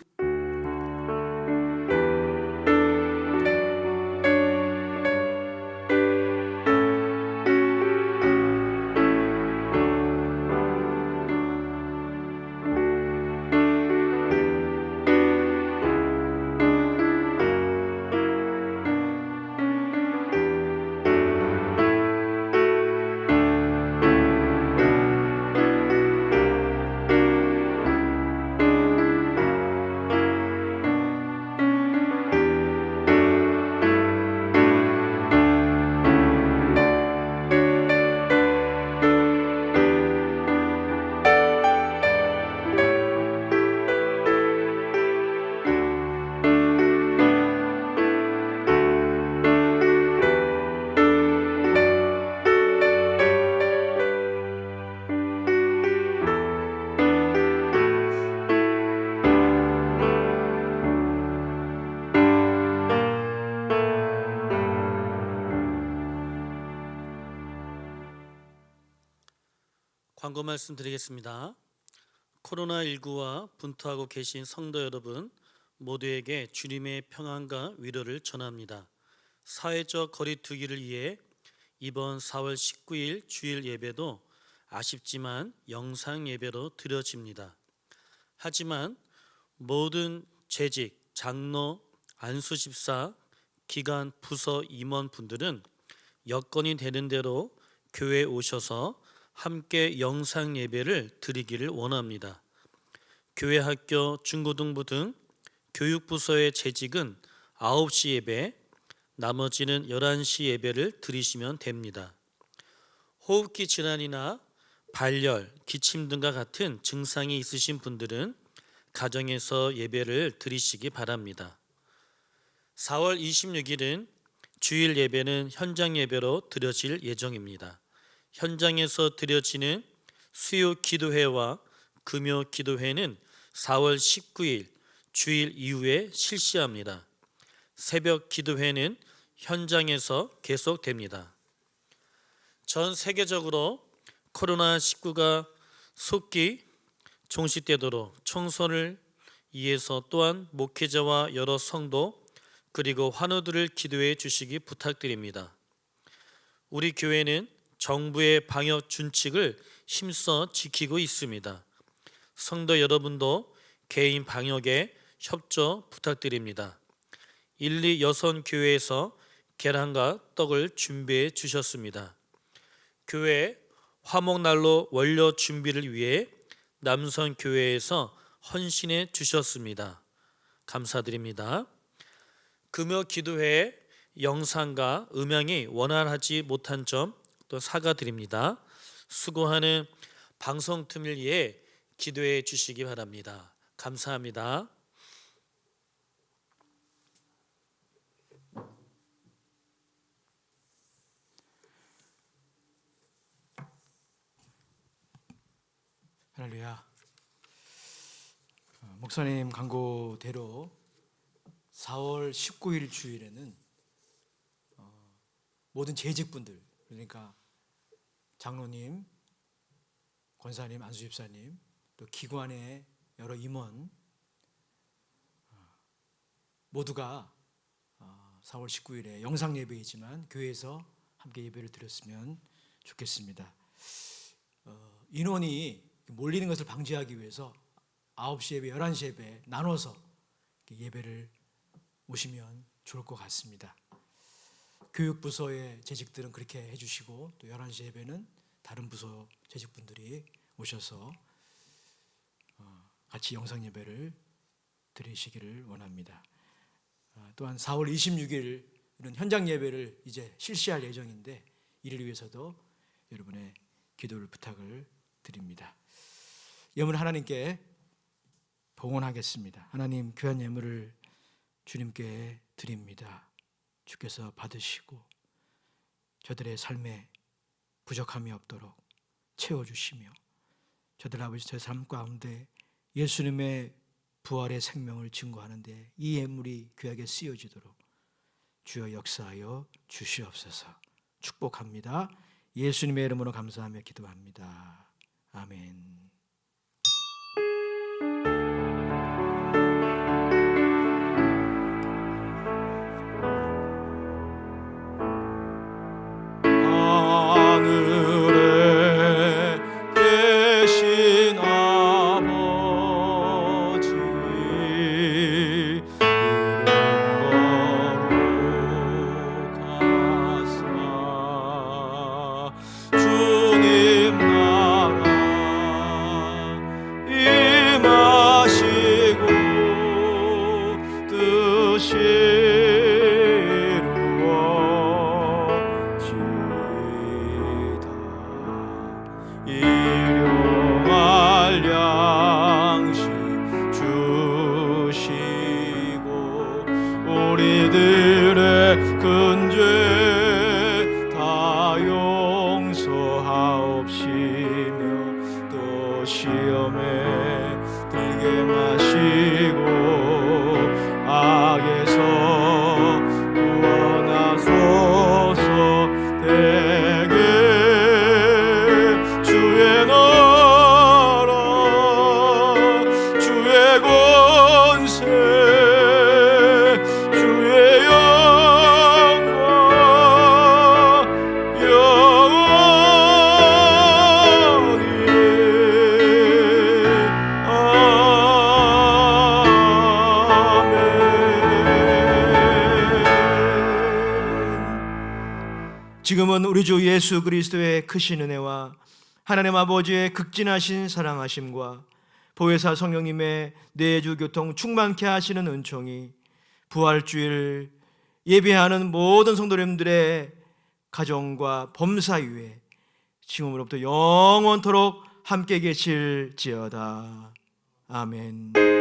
광고 말씀 드리겠습니다. 코로나19와 분투하고 계신 성도 여러분 모두에게 주님의 평안과 위로를 전합니다. 사회적 거리두기를 위해 이번 4월 19일 주일 예배도 아쉽지만 영상 예배로 드려집니다. 하지만 모든 재직, 장로, 안수집사, 기관, 부서 임원분들은 여건이 되는 대로 교회에 오셔서 함께 영상 예배를 드리기를 원합니다. 교회, 학교, 중고등부 등 교육부서의 재직은 9시 예배, 나머지는 11시 예배를 드리시면 됩니다. 호흡기 질환이나 발열, 기침 등과 같은 증상이 있으신 분들은 가정에서 예배를 드리시기 바랍니다. 4월 26일은 주일 예배는 현장 예배로 드려질 예정입니다. 현장에서 드려지는 수요 기도회와 금요 기도회는 4월 19일 주일 이후에 실시합니다. 새벽 기도회는 현장에서 계속됩니다. 전 세계적으로 코로나19가 속기 종식되도록 총선을 위해서 또한 목회자와 여러 성도 그리고 환우들을 기도해 주시기 부탁드립니다. 우리 교회는 정부의 방역 준칙을 힘써 지키고 있습니다. 성도 여러분도 개인 방역에 협조 부탁드립니다. 1, 2 여선 교회에서 계란과 떡을 준비해 주셨습니다. 교회 화목난로 원료 준비를 위해 남선 교회에서 헌신해 주셨습니다. 감사드립니다. 금요 기도회 영상과 음향이 원활하지 못한 점 또 사과드립니다. 수고하는 방송팀을 위해 기도해 주시기 바랍니다. 감사합니다. 할렐루야. 목사님 광고대로 4월 19일 주일에는 모든 재직분들, 그러니까 장로님, 권사님, 안수집사님, 또 기관의 여러 임원 모두가 4월 19일에 영상 예배이지만 교회에서 함께 예배를 드렸으면 좋겠습니다. 인원이 몰리는 것을 방지하기 위해서 9시 예배, 11시 예배 나눠서 예배를 오시면 좋을 것 같습니다. 교육부서의 재직들은 그렇게 해주시고 또 11시 예배는 다른 부서 재직분들이 오셔서 같이 영상 예배를 드리시기를 원합니다. 또한 4월 26일은 현장 예배를 이제 실시할 예정인데 이를 위해서도 여러분의 기도를 부탁을 드립니다. 예물 하나님께 봉헌하겠습니다. 하나님, 귀한 예물을 주님께 드립니다. 주께서 받으시고 저들의 삶에 부족함이 없도록 채워주시며 저들 아버지 제 삶 가운데 예수님의 부활의 생명을 증거하는데 이 예물이 귀하게 쓰여지도록 주여 역사하여 주시옵소서. 축복합니다. 예수님의 이름으로 감사하며 기도합니다. 아멘. 하늘에 계신 아버지 주님 나라 임하시고 뜻이 이루어지이다. 일용할 양식 주시고 우리들의 큰 죄 다 용서하옵시며 또 시험에 들게 마시고 악에서 구원하소서. 대개 주의 너 지금은 우리 주 예수 그리스도의 크신 은혜와 하나님 아버지의 극진하신 사랑하심과 보혜사 성령님의 내주 교통 충만케 하시는 은총이 부활주일 예배하는 모든 성도님들의 가정과 범사 위에 지금으로부터 영원토록 함께 계실지어다. 아멘.